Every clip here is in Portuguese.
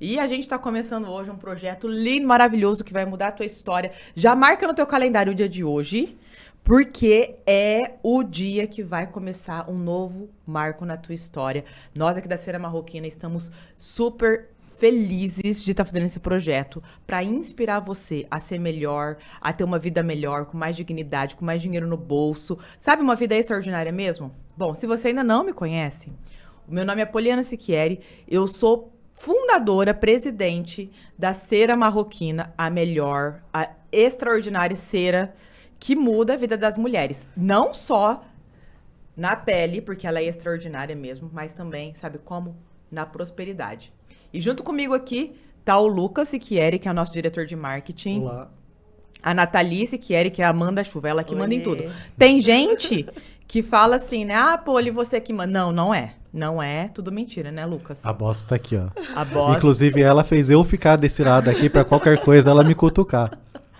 E a gente tá começando hoje um projeto lindo, maravilhoso, que vai mudar a tua história. Já marca no teu calendário o dia de hoje, porque é o dia que vai começar um novo marco na tua história. Nós aqui da Cera Marroquina estamos super felizes de estar fazendo esse projeto para inspirar você a ser melhor, a ter uma vida melhor, com mais dignidade, com mais dinheiro no bolso. Sabe, uma vida extraordinária mesmo? Bom, se você ainda não me conhece, o meu nome é Poliana Siquieri, eu sou fundadora, presidente da Cera Marroquina, a melhor, a extraordinária cera que muda a vida das mulheres. Não só na pele, porque ela é extraordinária mesmo, mas também, sabe como? Na prosperidade. E junto comigo aqui tá o Lucas Siquieri, que é o nosso diretor de marketing. Olá. A Nathalie Siquieri, que é a Amanda Chuva, ela que manda em Oiê. tudo. Tem gente que fala assim, né? Ah, Poli, você que manda. Não, não é. Não é tudo mentira, né, Lucas? A bosta tá aqui, ó. A bosta. Inclusive, ela fez eu ficar desse lado aqui pra qualquer coisa ela me cutucar.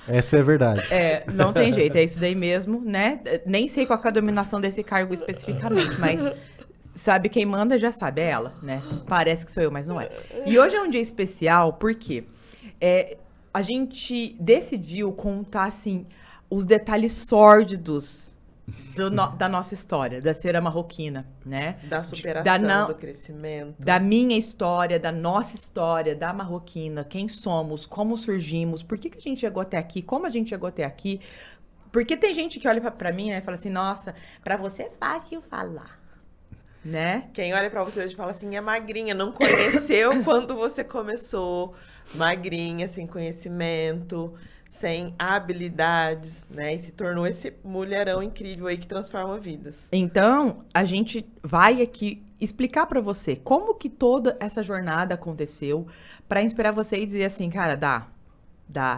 Essa é a verdade. É, não tem jeito, é isso daí mesmo, né? Nem sei qual que é a dominação desse cargo especificamente, mas sabe quem manda já sabe, é ela, né? Parece que sou eu, mas não é. E hoje é um dia especial porque a gente decidiu contar, assim, os detalhes sórdidos da nossa história, da Cera Marroquina, né? Da superação, não- do crescimento. Da minha história, da nossa história, da marroquina, quem somos, como surgimos, por que a gente chegou até aqui, como a gente chegou até aqui. Porque tem gente que olha pra mim, né, e fala assim, nossa, pra você é fácil falar, né? Quem olha pra você hoje fala assim, é magrinha, não conheceu quando você começou. Magrinha, sem conhecimento, sem habilidades, né? E se tornou esse mulherão incrível aí que transforma vidas. Então, a gente vai aqui explicar pra você como que toda essa jornada aconteceu, pra inspirar você e dizer assim, cara, dá.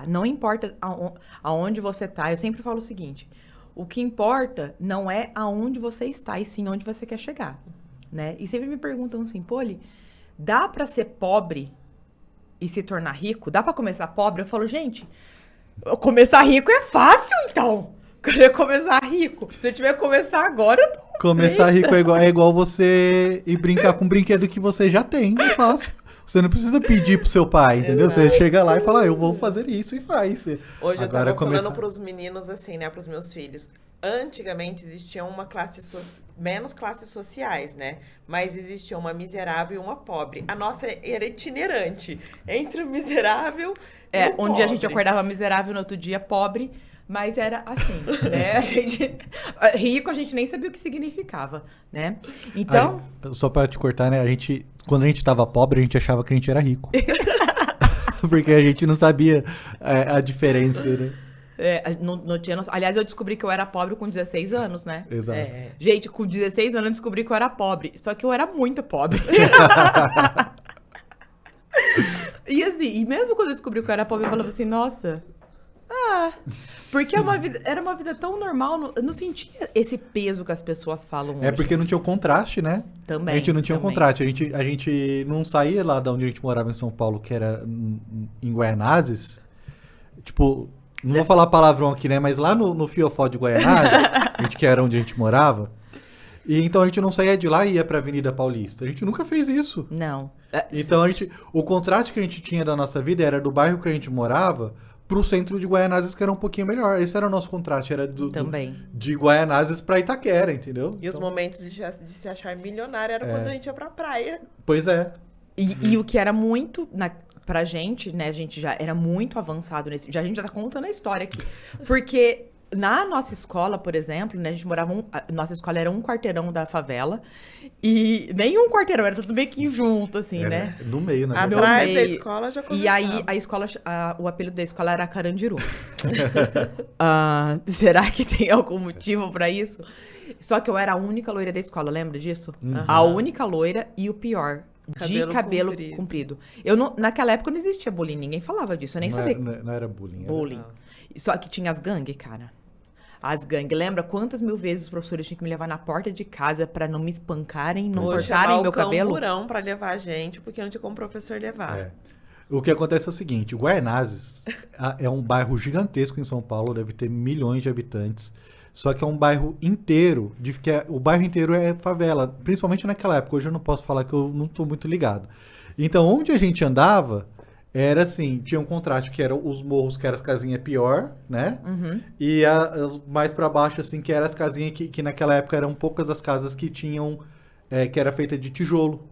Não importa aonde você tá. Eu sempre falo o seguinte, o que importa não é aonde você está, e sim onde você quer chegar, né? E sempre me perguntam assim, Poli, dá pra ser pobre e se tornar rico? Dá pra começar pobre? Eu falo, gente, começar rico é fácil, então. Querer começar rico. Se eu tiver que começar agora, eu tô Começar rico é igual você ir brincar com um brinquedo que você já tem. É fácil. Você não precisa pedir pro seu pai, entendeu? Você Exato. chega lá e fala, eu vou fazer isso e faz. Hoje Agora eu tava começar- falando pros meninos assim, né, pros meus filhos. Antigamente existia uma menos classes sociais, né? Mas existia uma miserável e uma pobre. A nossa era itinerante entre o miserável e o um dia a gente pobre. acordava miserável, no outro dia pobre, mas era assim, né? Rico a gente nem sabia o que significava, né? Então, Só pra te cortar, né? Quando a gente tava pobre, a gente achava que a gente era rico. Porque a gente não sabia a diferença, né? não tinha noção. Aliás, eu descobri que eu era pobre com 16 anos, né? Exato. É. Gente, com 16 anos eu descobri que eu era pobre. Só que eu era muito pobre. E assim, e mesmo quando eu descobri que eu era pobre, eu falava assim, nossa. Porque era uma vida tão normal, eu não sentia esse peso que as pessoas falam hoje. É porque não tinha o contraste, né? Também, A gente não tinha o também. contraste. A gente não saía lá da onde a gente morava em São Paulo, que era em Guaianazes. Tipo, não vou falar palavrão aqui, né? Mas lá no Fiofó de Guaianazes, que era onde a gente morava. E então a gente não saía de lá e ia pra Avenida Paulista. A gente nunca fez isso. Não. Então o contraste que a gente tinha da nossa vida era do bairro que a gente morava pro centro de Guaianazes, que era um pouquinho melhor. Esse era o nosso contraste, era Também. de Guaianazes pra Itaquera, entendeu? E os Então, momentos de se achar milionário era quando a gente ia pra praia. pois é. E o que era muito pra gente, né? A gente já era muito avançado nesse. A gente já tá contando a história aqui. Porque na nossa escola, por exemplo, né? A gente morava. Nossa escola era um quarteirão da favela. E nenhum quarteirão, era tudo meio que junto, assim, Era né? no meio, na verdade. Atrás da meio. escola já começava. E aí a escola, o apelido da escola era Carandiru. Será que tem algum motivo pra isso? Só que eu era a única loira da escola, lembra disso? A única loira e o pior, de cabelo comprido. Naquela época não existia bullying, ninguém falava disso, eu nem sabia. Não era bullying. Bullying. Só que tinha as gangues, cara. As gangues. Lembra quantas mil vezes os professores tinham que me levar na porta de casa pra não me espancarem, não Ou cortarem chamar meu o cabelo? camburão pra levar a gente, porque não tinha como o professor levar. É. O que acontece é o seguinte, Guaianazes é um bairro gigantesco em São Paulo, deve ter milhões de habitantes. Só que é um bairro inteiro, o bairro inteiro é favela, principalmente naquela época. Hoje eu não posso falar que eu não estou muito ligado. Então, onde a gente andava, era assim, tinha um contraste que eram os morros, que eram as casinhas pior, né? E mais pra baixo, assim, que eram as casinhas que naquela época eram poucas as casas que tinham, que era feita de tijolo.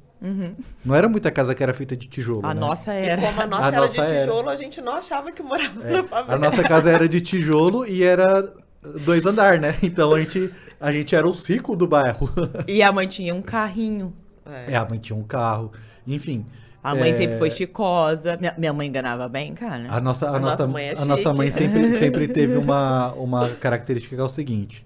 Não era muita casa que era feita de tijolo, A né? nossa E era. como a nossa A era nossa de era. tijolo, a gente não achava que morava na favela. A nossa casa era de tijolo e era 2 andar, né? Então a gente era os ricos do bairro. E a mãe tinha um carrinho. A mãe tinha um carro, enfim. A mãe sempre foi chicosa. Minha mãe enganava bem, cara. A nossa mãe é a nossa chique. mãe sempre teve uma característica que é o seguinte,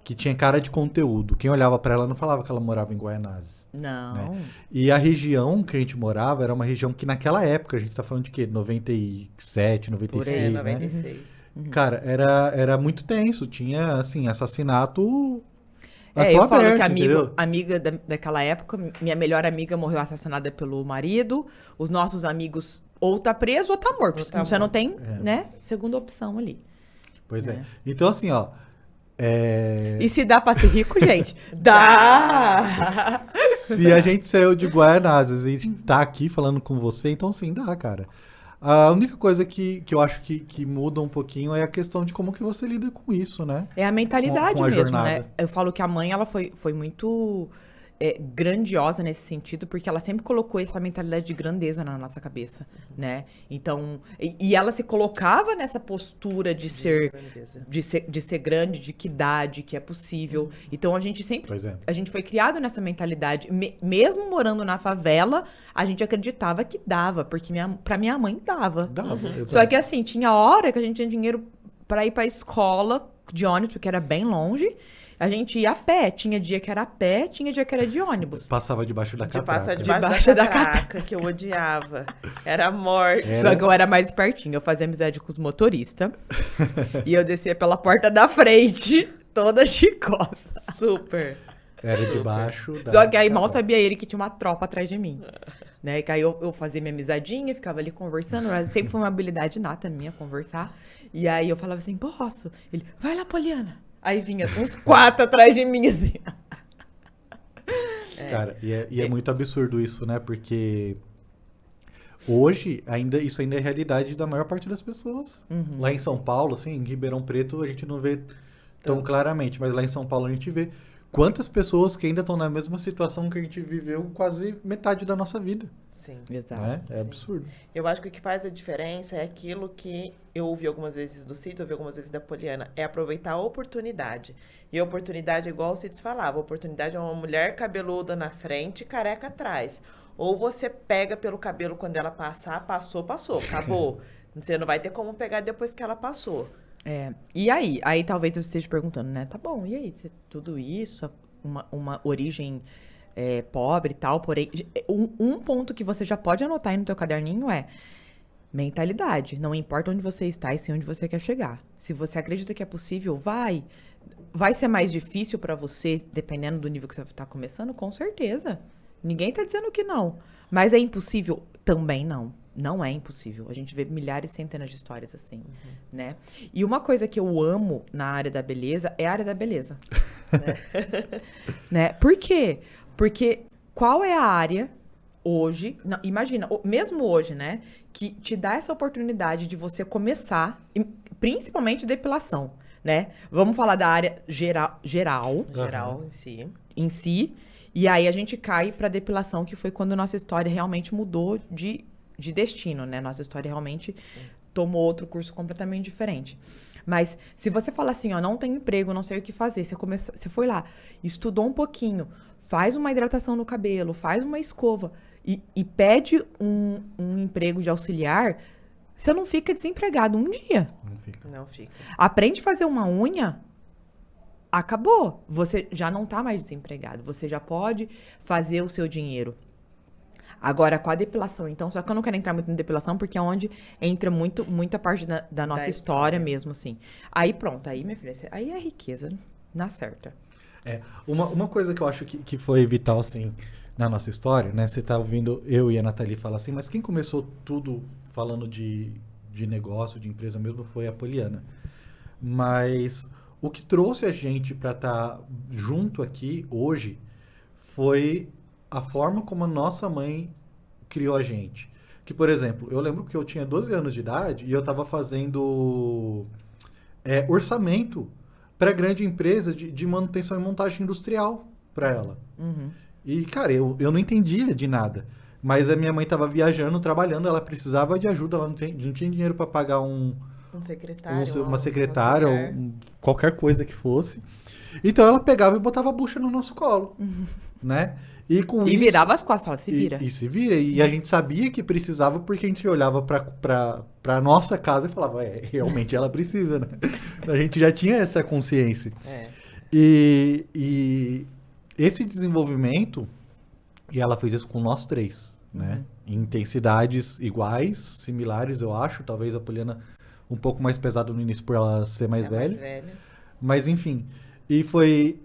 que tinha cara de conteúdo. Quem olhava pra ela não falava que ela morava em Guaianazes. Não. Né? E a região que a gente morava era uma região que naquela época, a gente tá falando de quê? 97, 96, né? 96. Cara, era muito tenso. Tinha, assim, assassinato a Eu céu falo aberto, que entendeu? amiga daquela época, minha melhor amiga morreu assassinada pelo marido. Os nossos amigos ou tá preso ou tá morto. Ou tá Você não morto. tem, né, segunda opção ali. Pois é. Então, assim, ó... E se dá pra ser rico, gente? Dá! Se a gente saiu de Guaianazes e tá aqui falando com você, então sim, dá, cara. A única coisa que eu acho que muda um pouquinho é a questão de como que você lida com isso, né? É a mentalidade Com a mesmo, jornada. né? Eu falo que a mãe, ela foi muito grandiosa nesse sentido, porque ela sempre colocou essa mentalidade de grandeza na nossa cabeça, né? Então, e ela se colocava nessa postura de ser grande, de que dá, de que é possível. Então, a gente sempre... Pois é. A gente foi criado nessa mentalidade. Mesmo morando na favela, a gente acreditava que dava, porque pra minha mãe dava. Dava, Só que assim, tinha hora que a gente tinha dinheiro pra ir pra escola de ônibus, porque era bem longe. A gente ia a pé. Tinha dia que era a pé, tinha dia que era de ônibus. Passava debaixo da De catraca. passar Debaixo da da catraca, que eu odiava. Era a morte. Só que eu era mais espertinha. Eu fazia amizade com os motoristas. E eu descia pela porta da frente, toda chicosa. Super. Era debaixo da Só que aí mal catraca. sabia ele que tinha uma tropa atrás de mim. Né? Que aí eu fazia minha amizadinha, ficava ali conversando. Sempre foi uma habilidade nata minha conversar. E aí eu falava assim, posso? Ele, vai lá, Poliana. Aí vinha uns 4 atrás de mim, assim. Cara, e é muito absurdo isso, né? Porque hoje, isso ainda é realidade da maior parte das pessoas. Lá em São Paulo, assim, em Ribeirão Preto, a gente não vê tão claramente, mas lá em São Paulo a gente vê quantas pessoas que ainda estão na mesma situação que a gente viveu quase metade da nossa vida. Sim. Exato. Né? É absurdo. Eu acho que o que faz a diferença é aquilo que eu ouvi algumas vezes do Cito, ouvi algumas vezes da Poliana, é aproveitar a oportunidade. E a oportunidade é igual o Cito falava, a oportunidade é uma mulher cabeluda na frente e careca atrás. Ou você pega pelo cabelo quando ela passar, passou, acabou. Você não vai ter como pegar depois que ela passou. E aí? Aí talvez você esteja perguntando, né? Tá bom, e aí? Tudo isso, uma origem pobre e tal, porém... Um ponto que você já pode anotar aí no teu caderninho é mentalidade. Não importa onde você está e sim onde você quer chegar. Se você acredita que é possível, vai. Vai ser mais difícil pra você, dependendo do nível que você tá começando? Com certeza. Ninguém tá dizendo que não. Mas é impossível? Também não. Não é impossível. A gente vê milhares, centenas de histórias assim, né? E uma coisa que eu amo na área da beleza é a área da beleza. Né? Por quê? Porque qual é a área hoje, não, imagina, mesmo hoje, né? Que te dá essa oportunidade de você começar, principalmente depilação, né? Vamos falar da área geral Geral em si. E aí a gente cai pra depilação, que foi quando nossa história realmente mudou de destino, né? Nossa história realmente tomou outro curso completamente diferente. Mas se você fala assim, ó, não tenho emprego, não sei o que fazer, você foi lá, estudou um pouquinho, faz uma hidratação no cabelo, faz uma escova e pede um emprego de auxiliar, você não fica desempregado um dia. Não fica. Aprende a fazer uma unha, acabou. Você já não tá mais desempregado. Você já pode fazer o seu dinheiro. Agora, com a depilação, então, só que eu não quero entrar muito na depilação, porque é onde entra muita parte da nossa história mesmo, assim. Aí pronto, aí, minha filha, aí é riqueza, na certa. Uma coisa que eu acho que foi vital, assim, na nossa história, né? Você tá ouvindo eu e a Nathalie falar assim, mas quem começou tudo falando de negócio, de empresa mesmo, foi a Poliana. Mas o que trouxe a gente para estar junto aqui hoje foi a forma como a nossa mãe criou a gente. Que, por exemplo, eu lembro que eu tinha 12 anos de idade e eu estava fazendo orçamento para grande empresa de manutenção e montagem industrial para ela. Uhum. E, cara, eu não entendia de nada. Mas a minha mãe estava viajando, trabalhando, ela precisava de ajuda, ela não tinha dinheiro para pagar Um secretário. uma secretária, auxiliar. qualquer coisa que fosse. Então ela pegava e botava a bucha no nosso colo, né? E com E isso, virava as costas, falava, se vira. E se vira. E a gente sabia que precisava porque a gente olhava pra nossa casa e falava, realmente ela precisa, né? A gente já tinha essa consciência. É. E esse desenvolvimento, e ela fez isso com nós três, né? Em intensidades iguais, similares, eu acho. Talvez a Poliana um pouco mais pesada no início por ela ser mais Você é velha. Mas enfim, e foi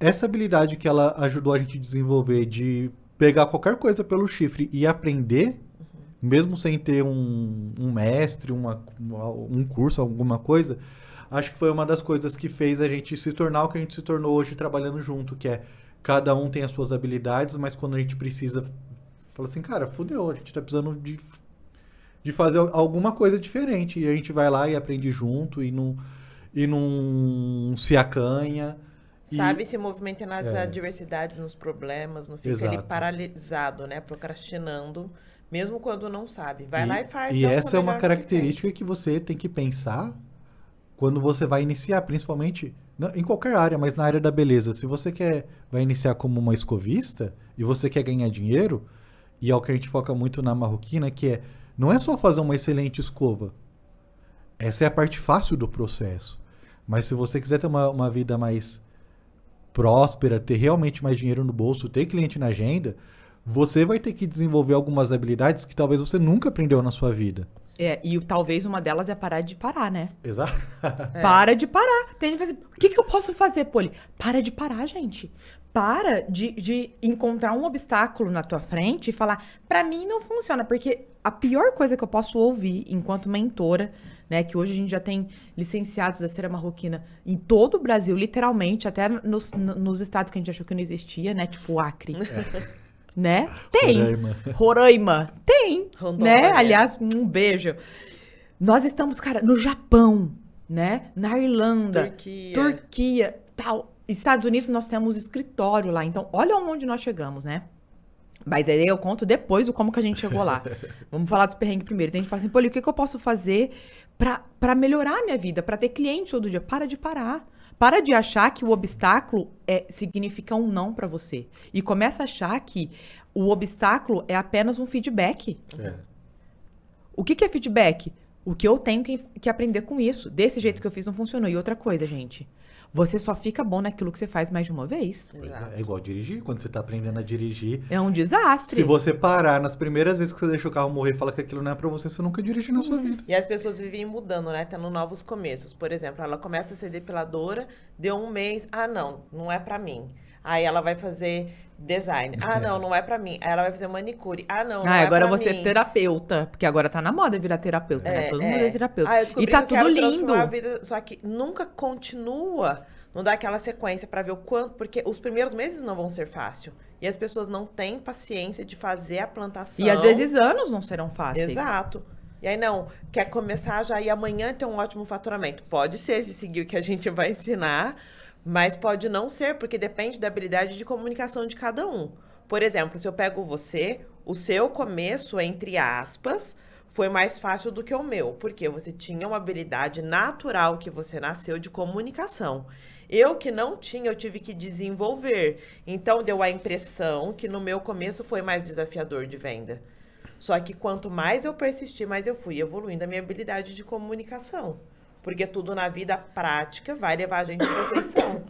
essa habilidade que ela ajudou a gente a desenvolver de pegar qualquer coisa pelo chifre e aprender, mesmo sem ter um mestre, um curso, alguma coisa, acho que foi uma das coisas que fez a gente se tornar o que a gente se tornou hoje trabalhando junto, que é cada um tem as suas habilidades, mas quando a gente precisa, fala assim, cara, fudeu, a gente tá precisando de fazer alguma coisa diferente, e a gente vai lá e aprende junto e não se acanha. Sabe, se movimenta nas adversidades, nos problemas, não fica ali Exato. paralisado, né? Procrastinando, mesmo quando não sabe. Vai lá e faz. E dá o seu essa é uma melhor que característica que você tem que pensar quando você vai iniciar, principalmente em qualquer área, mas na área da beleza. Se você vai iniciar como uma escovista e você quer ganhar dinheiro, e é o que a gente foca muito na marroquina, que não é só fazer uma excelente escova. Essa é a parte fácil do processo. Mas se você quiser ter uma vida mais próspera, ter realmente mais dinheiro no bolso, ter cliente na agenda, você vai ter que desenvolver algumas habilidades que talvez você nunca aprendeu na sua vida. E talvez uma delas é parar de parar, né? Exato. Para de parar. Tem que fazer. O que eu posso fazer, Poli? Para de parar, gente. Para de encontrar um obstáculo na tua frente e falar, pra mim não funciona, porque a pior coisa que eu posso ouvir enquanto mentora, né, que hoje a gente já tem licenciados da cera marroquina em todo o Brasil, literalmente, até nos estados que a gente achou que não existia, né, tipo Acre. Né? Tem. Roraima. Tem. Rondônia. Né? Aliás, um beijo. Nós estamos, cara, no Japão, né? Na Irlanda. Turquia, tal. Estados Unidos, nós temos escritório lá. Então, olha onde nós chegamos, né? Mas aí eu conto depois o como que a gente chegou lá. Vamos falar dos perrengues primeiro. Então, a gente fala assim, Poli, o que eu posso fazer pra melhorar a minha vida? Pra ter cliente todo dia? Para de parar. Para de achar que o obstáculo significa um não pra você. E começa a achar que o obstáculo é apenas um feedback. O que é feedback? O que eu tenho que aprender com isso. Desse jeito que eu fiz não funcionou. E outra coisa, gente. Você só fica bom naquilo que você faz mais de uma vez. É igual dirigir. Quando você tá aprendendo a dirigir... É um desastre. Se você parar nas primeiras vezes que você deixa o carro morrer e fala que aquilo não é pra você, você nunca dirige na sua vida. E as pessoas vivem mudando, né? Tendo novos começos. Por exemplo, ela começa a ser depiladora, deu um mês, não é pra mim. Aí ela vai fazer design. Não é pra mim. Aí ela vai fazer manicure. Não é agora pra você mim. é terapeuta. Porque agora tá na moda virar terapeuta, né? Todo mundo é terapeuta. Eu descobri E tá que eu tudo quero lindo. transformar a vida, só que nunca continua, não dá aquela sequência pra ver o quanto, porque os primeiros meses não vão ser fácil. E as pessoas não têm paciência de fazer a plantação. E às vezes anos não serão fáceis. Exato. E aí quer começar já e amanhã ter um ótimo faturamento. Pode ser, se seguir o que a gente vai ensinar, mas pode não ser, porque depende da habilidade de comunicação de cada um. Por exemplo, se eu pego você, o seu começo, entre aspas, foi mais fácil do que o meu, porque você tinha uma habilidade natural que você nasceu de comunicação. Eu que não tinha, eu tive que desenvolver. Então, deu a impressão que no meu começo foi mais desafiador de venda. Só que quanto mais eu persisti, mais eu fui evoluindo a minha habilidade de comunicação. Porque tudo na vida prática vai levar a gente à perfeição.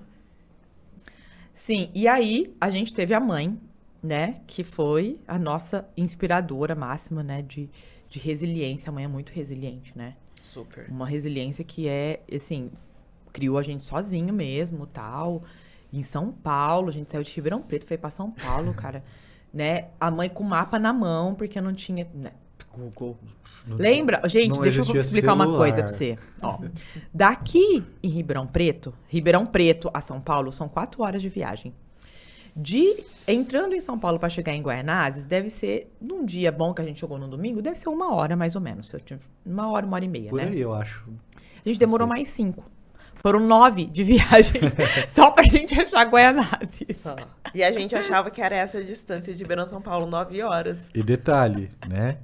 Sim, e aí a gente teve a mãe, né? Que foi a nossa inspiradora máxima, né? De resiliência. A mãe é muito resiliente, né? Super. Uma resiliência que assim, criou a gente sozinho mesmo, tal. Em São Paulo, a gente saiu de Ribeirão Preto, foi pra São Paulo, cara. Né? A mãe com o mapa na mão, porque não tinha... Né? Google. Lembra? Gente, deixa eu explicar uma coisa pra você. Ó, daqui em Ribeirão Preto a São Paulo, são 4 horas de viagem. Entrando em São Paulo para chegar em Guaianazes, deve ser, num dia bom que a gente chegou no domingo, deve ser 1 hora mais ou menos. Uma hora e meia, Por né? aí, eu acho. A gente demorou mais 5. Foram 9 de viagem só pra gente achar Guaianazes. Só. E a gente achava que era essa a distância de Ribeirão São Paulo, 9 horas. E detalhe, né?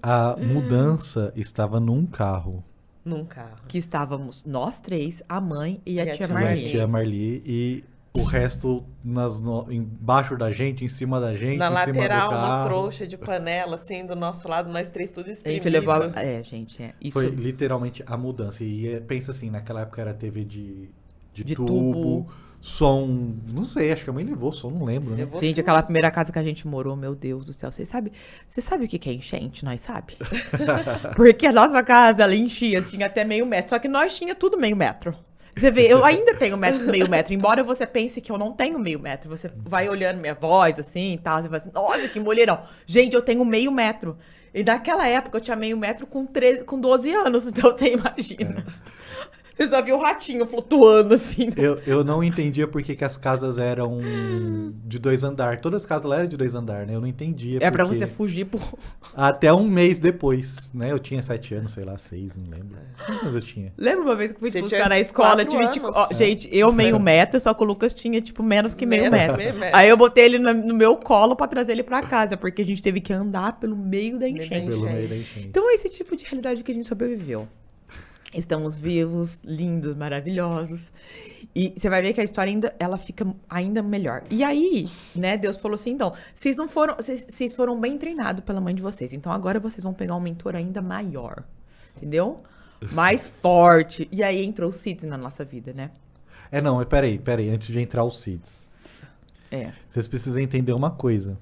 A mudança estava num carro. Num carro. Que estávamos nós 3, a mãe e a tia E a Marli. tia Marli e o resto embaixo da gente, em cima da gente, Na em cima do lateral, carro. uma trouxa de panela, assim, do nosso lado, nós 3 tudo A espremido. gente levou. Isso. Foi literalmente a mudança. E pensa assim, naquela época era TV de De tubo, tubo. som, não sei, acho que a mãe levou som, não lembro, né? Levou Gente, tudo. aquela primeira casa que a gente morou, meu Deus do céu. Você sabe o que é enchente? Nós sabe? Porque a nossa casa, ela enchia, assim, até meio metro. Só que nós tinha tudo meio metro. Você vê, eu ainda tenho meio metro. Embora você pense que eu não tenho meio metro. Você vai olhando minha voz, assim, e tal. Você vai assim, olha que mulherão. Gente, eu tenho meio metro. E naquela época eu tinha meio metro com 12 anos. Então você imagina. Você só viu o ratinho flutuando, assim. Eu não entendia por que as casas eram de 2 andares. Todas as casas lá eram de 2 andares, né? Eu não entendia. É pra porque você fugir por... até um mês depois, né? Eu tinha 7 anos, sei lá, 6, não lembro. Quantos anos eu tinha? Lembra uma vez que eu fui Você buscar tinha na escola? 4 Tive, anos. gente, eu meio metro, só que o Lucas tinha, tipo, menos que meio Menos metro. que meio metro. Aí eu botei ele no meu colo pra trazer ele pra casa, porque a gente teve que andar pelo meio da enchente. Pelo meio da enchente. Então é esse tipo de realidade que a gente sobreviveu. Estamos vivos, lindos, maravilhosos. E você vai ver que a história ela fica ainda melhor. E aí, né, Deus falou assim, então, vocês foram bem treinados pela mãe de vocês. Então agora vocês vão pegar um mentor ainda maior. Entendeu? Mais forte. E aí entrou o Cids na nossa vida, né? Não, mas peraí, antes de entrar os Cids. Vocês precisam entender uma coisa.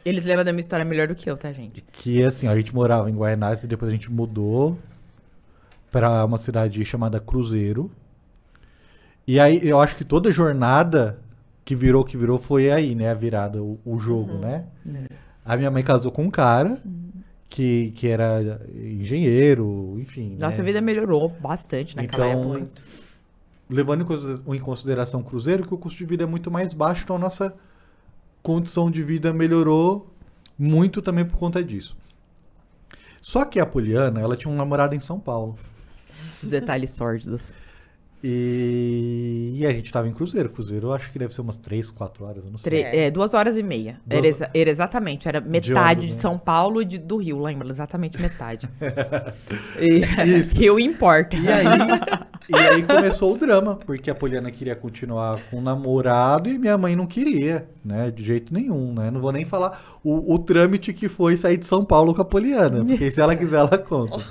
Eles lembram da minha história melhor do que eu, tá, gente? Que assim, a gente morava em Guaianazes e depois a gente mudou pra uma cidade chamada Cruzeiro. E aí, eu acho que toda jornada que virou foi aí, né? A virada, o jogo, né? A minha mãe casou com um cara que era engenheiro, enfim. Nossa né? vida melhorou bastante naquela Então, época. levando em consideração Cruzeiro, que o custo de vida é muito mais baixo, então a nossa condição de vida melhorou muito também por conta disso. Só que a Poliana, ela tinha um namorado em São Paulo. Os detalhes sórdidos. E a gente tava em Cruzeiro. Cruzeiro eu acho que deve ser umas 3, 4 horas, eu não sei. 2h30. Era exatamente, era metade ônibus, de né? São Paulo e do Rio, lembra? Exatamente metade. Isso. Rio importa. E aí começou o drama, porque a Poliana queria continuar com o namorado e minha mãe não queria, né? De jeito nenhum, né? Não vou nem falar o trâmite que foi sair de São Paulo com a Poliana, porque se ela quiser, ela conta.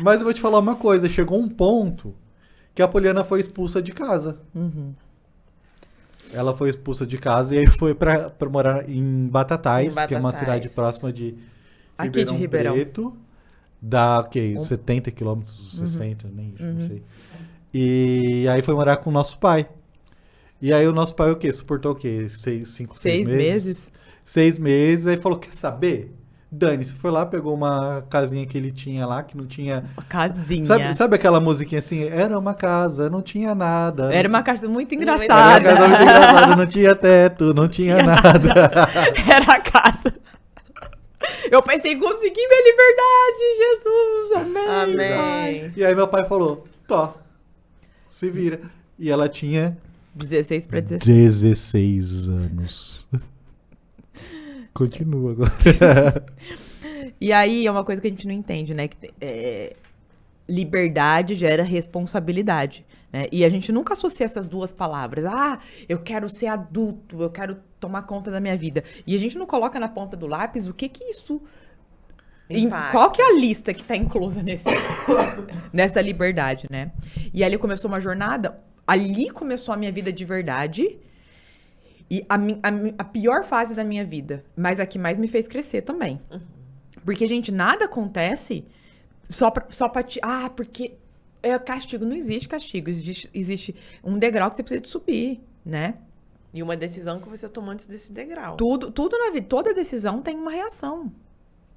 Mas eu vou te falar uma coisa, chegou um ponto que a Poliana foi expulsa de casa. Ela foi expulsa de casa e aí foi pra morar em Batatais, que é uma cidade próxima de Aqui de Ribeirão. Preto. Dá, 70 quilômetros, 60, nem isso, não sei. E aí foi morar com o nosso pai. E aí o nosso pai o quê? Suportou o quê? 5, 6 meses? 6 meses. Aí falou, quer saber? Dane-se, foi lá, pegou uma casinha que ele tinha lá, que não tinha... Casinha. Sabe aquela musiquinha assim? Era uma casa, não tinha nada. Era uma casa muito Era uma engraçada. casa muito engraçada, não tinha teto, não tinha nada. Era a casa. Eu pensei, consegui minha liberdade, Jesus, amém. Amém. E aí meu pai falou, se vira. E ela tinha 16 pra 16. 16 anos. Continua agora. E aí é uma coisa que a gente não entende, né? Que liberdade gera responsabilidade, né? E a gente nunca associa essas duas palavras. Eu quero ser adulto, eu quero tomar conta da minha vida. E a gente não coloca na ponta do lápis o que isso... Impacta. Qual que é a lista que tá inclusa nessa liberdade, né? E ali começou uma jornada, ali começou a minha vida de verdade... E a pior fase da minha vida, mas a que mais me fez crescer também. Porque, gente, nada acontece só pra te... porque é castigo. Não existe castigo. Existe um degrau que você precisa de subir, né? E uma decisão que você tomou antes desse degrau. Tudo na vida, toda decisão tem uma reação.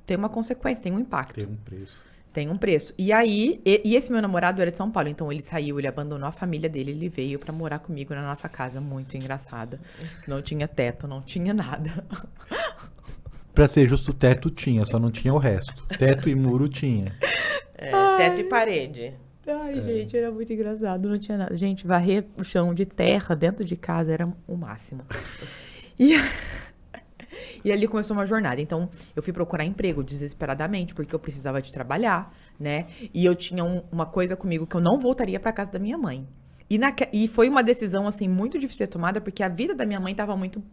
Tem uma consequência, tem um impacto. Tem um preço. Tem um preço. E aí, e esse meu namorado era de São Paulo, então ele saiu, ele abandonou a família dele, ele veio pra morar comigo na nossa casa, muito engraçada. Não tinha teto, não tinha nada. Pra ser justo, o teto tinha, só não tinha o resto. Teto e muro tinha. Teto e parede. Ai, gente, era muito engraçado, não tinha nada. Gente, varrer o chão de terra dentro de casa era o máximo. E ali começou uma jornada. Então, eu fui procurar emprego desesperadamente, porque eu precisava de trabalhar, né? E eu tinha uma coisa comigo que eu não voltaria pra casa da minha mãe. E foi uma decisão, assim, muito difícil de ser tomada, porque a vida da minha mãe tava muito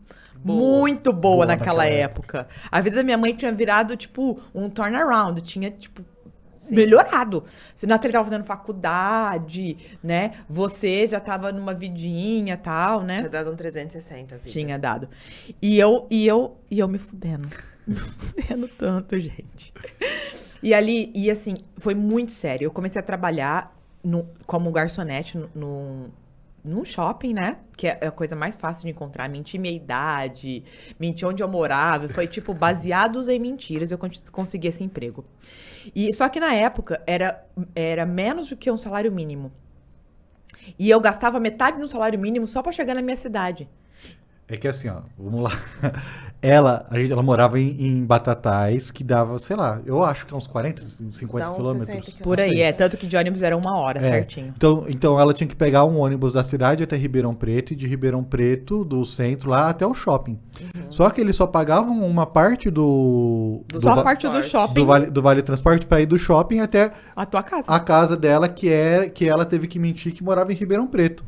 boa naquela época. A vida da minha mãe tinha virado, tipo, um turnaround. Tinha, tipo, melhorado. Você não tava fazendo faculdade, né? Você já tava numa vidinha e tal, né? Tinha dado um 360, vida. Tinha dado. E eu me fudendo. Me fudendo tanto, gente. E ali, e assim, foi muito sério. Eu comecei a trabalhar como garçonete num shopping, né? Que é a coisa mais fácil de encontrar. Mentir minha idade, mentir onde eu morava. Foi, tipo, baseados em mentiras, eu consegui esse emprego. E só que na época era menos do que um salário mínimo. E eu gastava metade do salário mínimo só pra chegar na minha cidade. É que assim, ó, vamos lá. Ela morava em Batatais, que dava, sei lá, eu acho que é uns 40, 50 Dá uns quilômetros. 60 quilômetros. Por aí, tanto que de ônibus era 1 hora, certinho. Então ela tinha que pegar um ônibus da cidade até Ribeirão Preto, e de Ribeirão Preto, do centro lá, até o shopping. Só que eles só pagavam uma parte Só a parte do shopping, do Vale Transporte para ir do shopping até a tua casa. a casa dela, que ela teve que mentir que morava em Ribeirão Preto.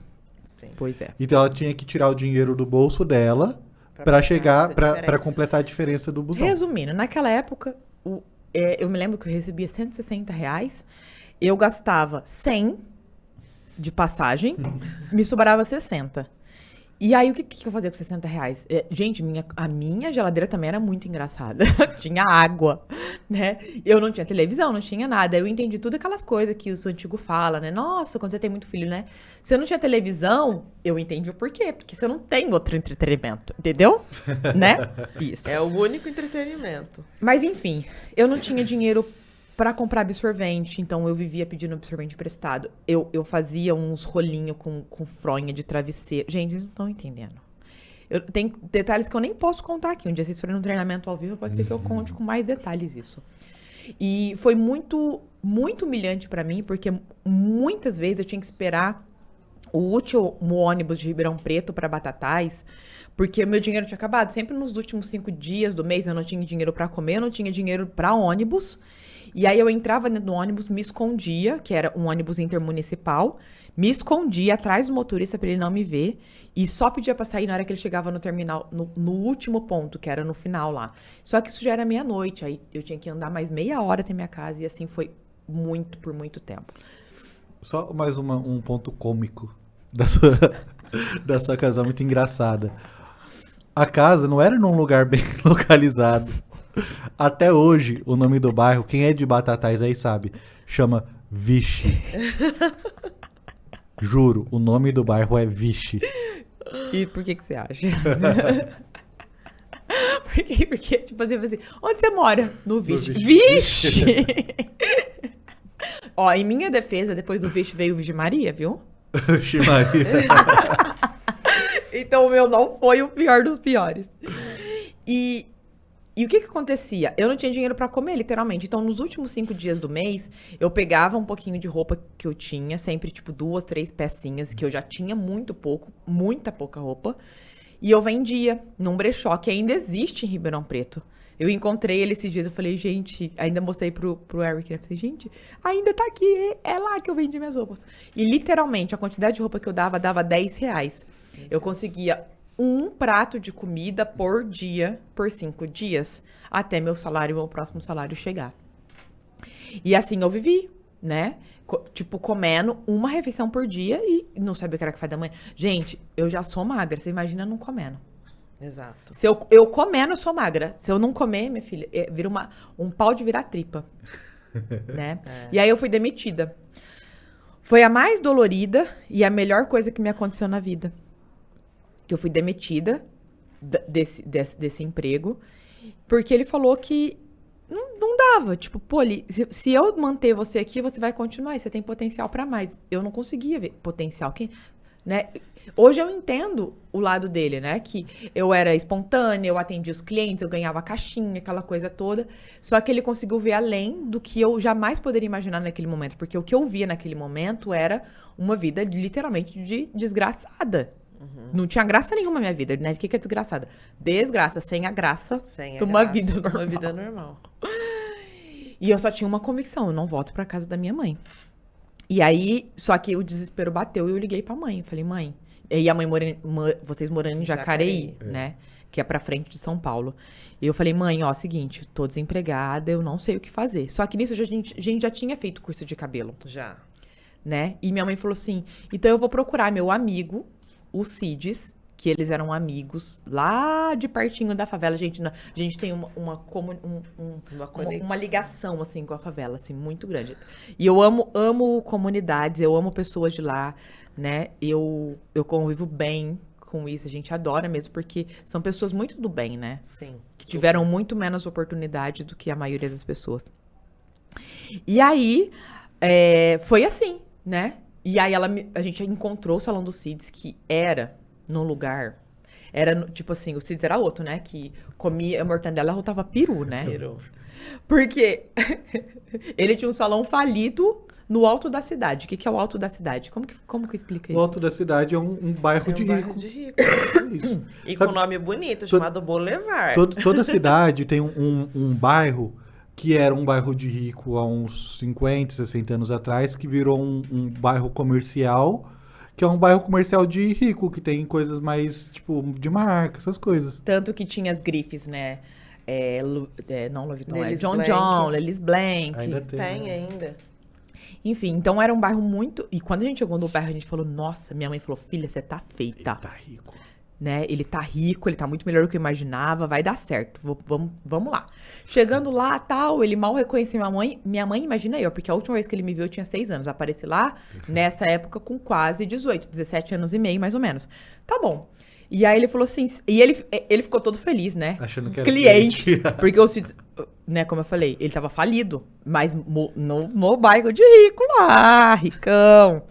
Sim. Pois é. Então ela tinha que tirar o dinheiro do bolso dela para chegar, essa para diferença. completar a diferença do busão. Resumindo, naquela época, eu me lembro que eu recebia R$160, eu gastava 100 de passagem, me sobrava 60. E aí, o que eu fazia com R$60? Gente, a minha geladeira também era muito engraçada. Tinha água, né? Eu não tinha televisão, não tinha nada. Eu entendi tudo aquelas coisas que os antigos falam, né? Nossa, quando você tem muito filho, né? Se eu não tinha televisão, eu entendi o porquê. Porque você não tem outro entretenimento, entendeu? Né? Isso. É o único entretenimento. Mas, enfim, eu não tinha dinheiro pra comprar absorvente, então eu vivia pedindo absorvente emprestado. Eu fazia uns rolinhos com fronha de travesseiro. Gente, vocês não estão entendendo. Tem detalhes que eu nem posso contar aqui. Um dia vocês forem num treinamento ao vivo, pode ser que eu conte com mais detalhes isso. E foi muito, muito humilhante pra mim, porque muitas vezes eu tinha que esperar o último ônibus de Ribeirão Preto para Batatais, porque o meu dinheiro tinha acabado. Sempre nos últimos 5 dias do mês eu não tinha dinheiro pra comer, eu não tinha dinheiro pra ônibus. E aí eu entrava dentro do ônibus, me escondia, que era um ônibus intermunicipal, me escondia atrás do motorista para ele não me ver e só pedia para sair na hora que ele chegava no terminal, no último ponto, que era no final lá. Só que isso já era meia-noite, aí eu tinha que andar mais meia hora até minha casa e assim foi por muito tempo. Só mais um ponto cômico da sua casa, muito engraçada. A casa não era num lugar bem localizado. Até hoje, o nome do bairro, quem é de Batatais aí sabe, chama Vixe. Juro, o nome do bairro é Vixe. E por que você acha? Porque, tipo assim, onde você mora? No Vixe. Vixe! Ó, em minha defesa, depois do Vixe veio o Virgem Maria, viu? Vixe Maria. Então o meu não foi o pior dos piores. E o que acontecia? Eu não tinha dinheiro pra comer, literalmente. Então, nos últimos 5 dias do mês, eu pegava um pouquinho de roupa que eu tinha, sempre, tipo, 2, 3 pecinhas, que eu já tinha muita pouca roupa, e eu vendia num brechó, que ainda existe em Ribeirão Preto. Eu encontrei ele esses dias, eu falei, gente, ainda mostrei pro Eric, né? Falei, gente, ainda tá aqui, é lá que eu vendi minhas roupas. E, literalmente, a quantidade de roupa que eu dava R$10. Eu conseguia um prato de comida por dia, por 5 dias, até meu próximo salário chegar. E assim eu vivi, né? Tipo, comendo uma refeição por dia e não sabia o que era café da manhã. Gente, eu já sou magra, você imagina não comendo. Exato. Se eu comendo, eu sou magra. Se eu não comer, minha filha, vira um pau de virar tripa, né? E aí eu fui demitida. Foi a mais dolorida e a melhor coisa que me aconteceu na vida. Que eu fui demitida desse emprego, porque ele falou que não falava, tipo, pô, se eu manter você aqui, você vai continuar, e você tem potencial pra mais. Eu não conseguia ver potencial, né? Hoje eu entendo o lado dele, né? Que eu era espontânea, eu atendia os clientes, eu ganhava caixinha, aquela coisa toda. Só que ele conseguiu ver além do que eu jamais poderia imaginar naquele momento. Porque o que eu via naquele momento era uma vida literalmente de desgraçada. Não tinha graça nenhuma na minha vida, né? O que é desgraçada? Desgraça, sem a graça, uma vida normal. Uma vida normal. E eu só tinha uma convicção, eu não volto pra casa da minha mãe. E aí, só que o desespero bateu e eu liguei pra mãe. Eu falei, mãe... E a mãe, vocês morando em Jacareí, né? Que é pra frente de São Paulo. E eu falei, mãe, ó, seguinte, tô desempregada, eu não sei o que fazer. Só que nisso a gente já tinha feito curso de cabelo. Já. Né? E minha mãe falou assim, então eu vou procurar meu amigo, o Cides, que eles eram amigos lá de pertinho da favela. A gente tem uma ligação, assim, com a favela, assim, muito grande. E eu amo comunidades, eu amo pessoas de lá, né? Eu convivo bem com isso, a gente adora mesmo, porque são pessoas muito do bem, né? Sim. Que tiveram muito menos oportunidade do que a maioria das pessoas. E aí, foi assim, né? E aí a gente encontrou o Salão dos Cids, que era num lugar... tipo assim, o Cids era outro, né? Que comia mortandela e rotava peru, né? Peru. Porque ele tinha um salão falido no alto da cidade. O que é o alto da cidade? Como que explica isso? O alto da cidade é um bairro de rico. De rico. Isso. E Sabe, com nome bonito, chamado Boulevard. Toda cidade tem um bairro que era um bairro de rico há uns 50, 60 anos atrás, que virou um bairro comercial, que é um bairro comercial de rico, que tem coisas mais, tipo, de marca, essas coisas. Tanto que tinha as grifes, né? Não Louis Vuitton, Lelis John Blanc. John, Lelis Blanc. Ainda tem. Tem né? ainda. Enfim, então era um bairro muito... E quando a gente chegou no bairro, a gente falou, nossa, minha mãe falou, filha, você tá feita. Tá rico. Né? Ele tá rico, ele tá muito melhor do que eu imaginava, vai dar certo, vamos lá. Chegando lá, tal, ele mal reconheceu minha mãe, imagina eu, porque a última vez que ele me viu eu tinha 6 anos, apareci lá nessa época com quase 18, 17 anos e meio, mais ou menos. Tá bom. E aí ele falou assim, e ele ficou todo feliz, né? Achando que era cliente. Porque o Cids, né, como eu falei, ele tava falido, mas no bairro de rico lá, ricão.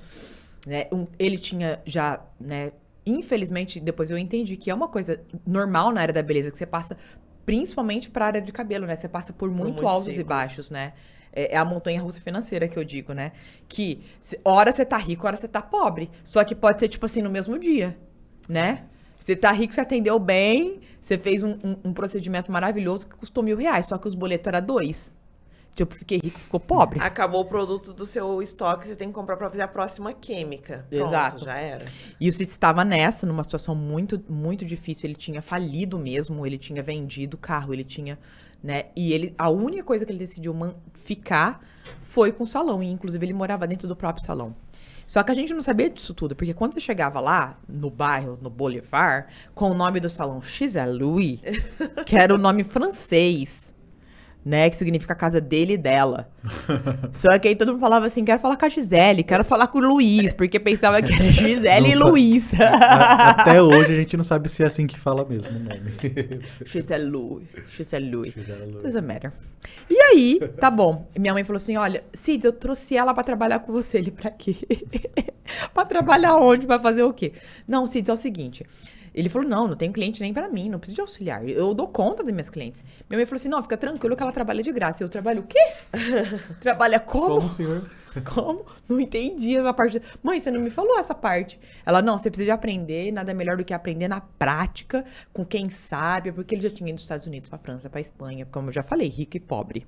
Né? Ele tinha já, né, infelizmente, depois eu entendi que é uma coisa normal na área da beleza, que você passa, principalmente pra área de cabelo, né? Você passa por muito altos e baixos, né? É a montanha-russa financeira que eu digo, né? Que hora você tá rico, hora você tá pobre. Só que pode ser, tipo assim, no mesmo dia, né? Você tá rico, você atendeu bem, você fez um procedimento maravilhoso que custou R$1.000, só que os boletos eram 2. Tipo, fiquei rico, ficou pobre. Acabou o produto do seu estoque, você tem que comprar pra fazer a próxima química. Pronto, Exato. já era. E o Cids estava numa situação muito, muito difícil. Ele tinha falido mesmo, ele tinha vendido o carro, ele tinha, né? E a única coisa que ele decidiu ficar foi com o salão. E, inclusive, ele morava dentro do próprio salão. Só que a gente não sabia disso tudo, porque quando você chegava lá, no bairro, no Boulevard, com o nome do salão Gisele Louis, que era o nome francês, né, que significa a casa dele e dela. Só que aí todo mundo falava assim, quero falar com a Gisele, quero falar com o Luiz, porque pensava que era Gisele e Luiz. Até hoje a gente não sabe se é assim que fala mesmo o nome. Gisele Louis. Doesn't matter. E aí, tá bom. Minha mãe falou assim, olha, Cids, eu trouxe ela pra trabalhar com você. Ele, pra quê? Pra trabalhar onde? Pra fazer o quê? Não, Cids, é o seguinte... Ele falou, não tenho cliente nem pra mim, não preciso de auxiliar. Eu dou conta das minhas clientes. Minha mãe falou assim, não, fica tranquilo que ela trabalha de graça. Eu trabalho o quê? Trabalha como? Como, senhor? Como? Não entendi essa parte. Mãe, você não me falou essa parte. Ela, não, você precisa de aprender, nada melhor do que aprender na prática, com quem sabe, porque ele já tinha ido dos Estados Unidos pra França, pra Espanha, como eu já falei, rico e pobre.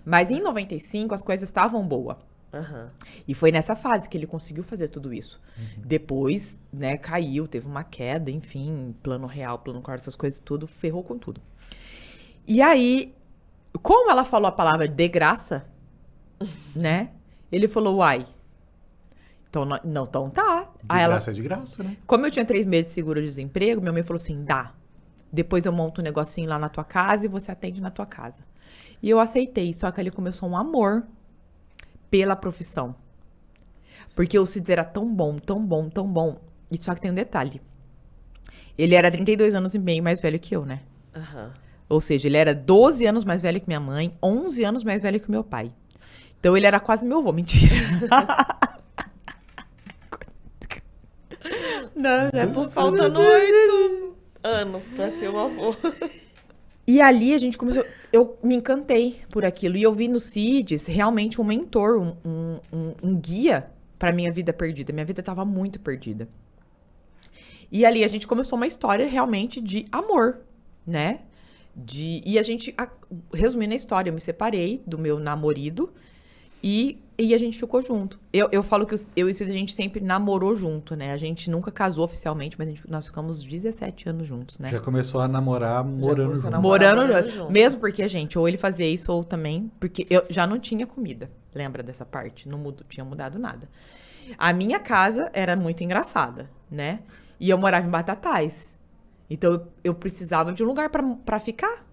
Mas em 95 as coisas estavam boas. Uhum. E foi nessa fase que ele conseguiu fazer tudo isso. Depois, né, caiu, teve uma queda, enfim, plano real, plano quarto, essas coisas, tudo, ferrou com tudo. E aí, como ela falou a palavra de graça, né, ele falou, uai, então, não, então tá. De graça é de graça, né? Como eu tinha 3 meses de seguro-desemprego, minha mãe falou assim, dá. Depois eu monto um negocinho lá na tua casa e você atende na tua casa. E eu aceitei, só que ali começou um amor pela profissão. Porque o Cids era tão bom, tão bom, tão bom. E só que tem um detalhe. Ele era 32 anos e meio mais velho que eu, né? Uhum. Ou seja, ele era 12 anos mais velho que minha mãe, 11 anos mais velho que meu pai. Então ele era quase meu avô, mentira. Não, é por Faltando 8 anos pra ser o avô. E ali a gente começou. Eu me encantei por aquilo. E eu vi no CIDS realmente um mentor, um guia pra minha vida perdida. Minha vida tava muito perdida. E ali a gente começou uma história realmente de amor, né? E a gente, resumindo a história, eu me separei do meu namorado e a gente ficou junto. Eu falo que eu e o Cid, a gente sempre namorou junto, né? A gente nunca casou oficialmente, mas nós ficamos 17 anos juntos, né? Já começou a namorar morando começou a junto. namorar. Morando junto. mesmo porque, gente, ou ele fazia isso ou também, porque eu já não tinha comida. Lembra dessa parte? Não tinha mudado nada. A minha casa era muito engraçada, né? E eu morava em Batatais. Então eu precisava de um lugar pra ficar.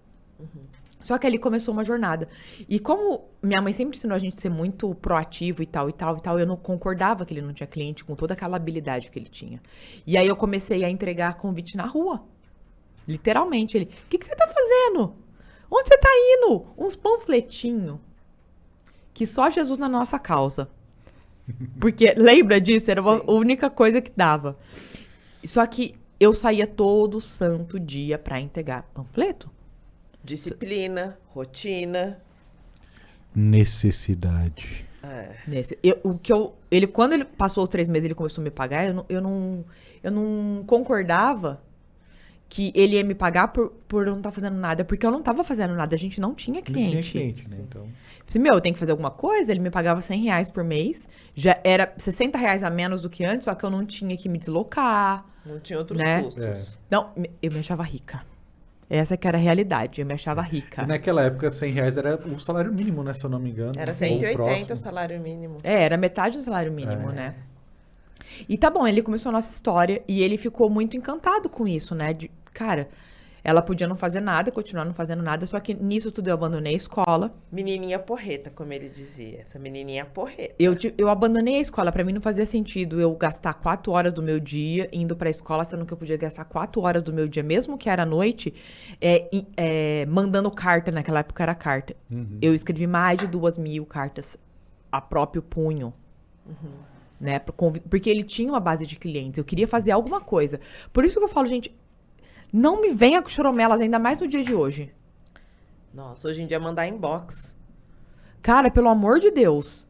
Só que ali começou uma jornada. E como minha mãe sempre ensinou a gente a ser muito proativo e tal, eu não concordava que ele não tinha cliente com toda aquela habilidade que ele tinha. E aí eu comecei a entregar convite na rua. Literalmente. Ele, o que você tá fazendo? Onde você tá indo? Uns panfletinhos. Que só Jesus na nossa causa. Porque, lembra disso? Era a única coisa que dava. Só que eu saía todo santo dia pra entregar panfleto. Disciplina, rotina. Necessidade. Quando ele passou os 3 meses, ele começou a me pagar, eu não concordava que ele ia me pagar por eu não estar fazendo nada, porque eu não estava fazendo nada, a gente não tinha cliente. Não tinha cliente, né? Então... Eu tenho que fazer alguma coisa, ele me pagava R$100 por mês, já era R$60 a menos do que antes, só que eu não tinha que me deslocar. Não tinha outros né? custos. Não, eu me achava rica. Essa que era a realidade, eu me achava rica. E naquela época, R$100 era o salário mínimo, né? Se eu não me engano. Era Ou 180 o próximo. salário mínimo. Era metade do salário mínimo, né? E tá bom, ele começou a nossa história e ele ficou muito encantado com isso, né? Cara, ela podia não fazer nada, continuar não fazendo nada, só que nisso tudo eu abandonei a escola. Menininha porreta, como ele dizia. Essa menininha porreta. Eu abandonei a escola, pra mim não fazia sentido eu gastar 4 horas do meu dia indo pra escola, sendo que eu podia gastar 4 horas do meu dia, mesmo que era à noite, mandando carta, naquela época era carta. Eu escrevi mais de 2.000 cartas a próprio punho. Né? Porque ele tinha uma base de clientes, eu queria fazer alguma coisa. Por isso que eu falo, gente, não me venha com choromelas, ainda mais no dia de hoje. Nossa, hoje em dia mandar inbox. Cara, pelo amor de Deus.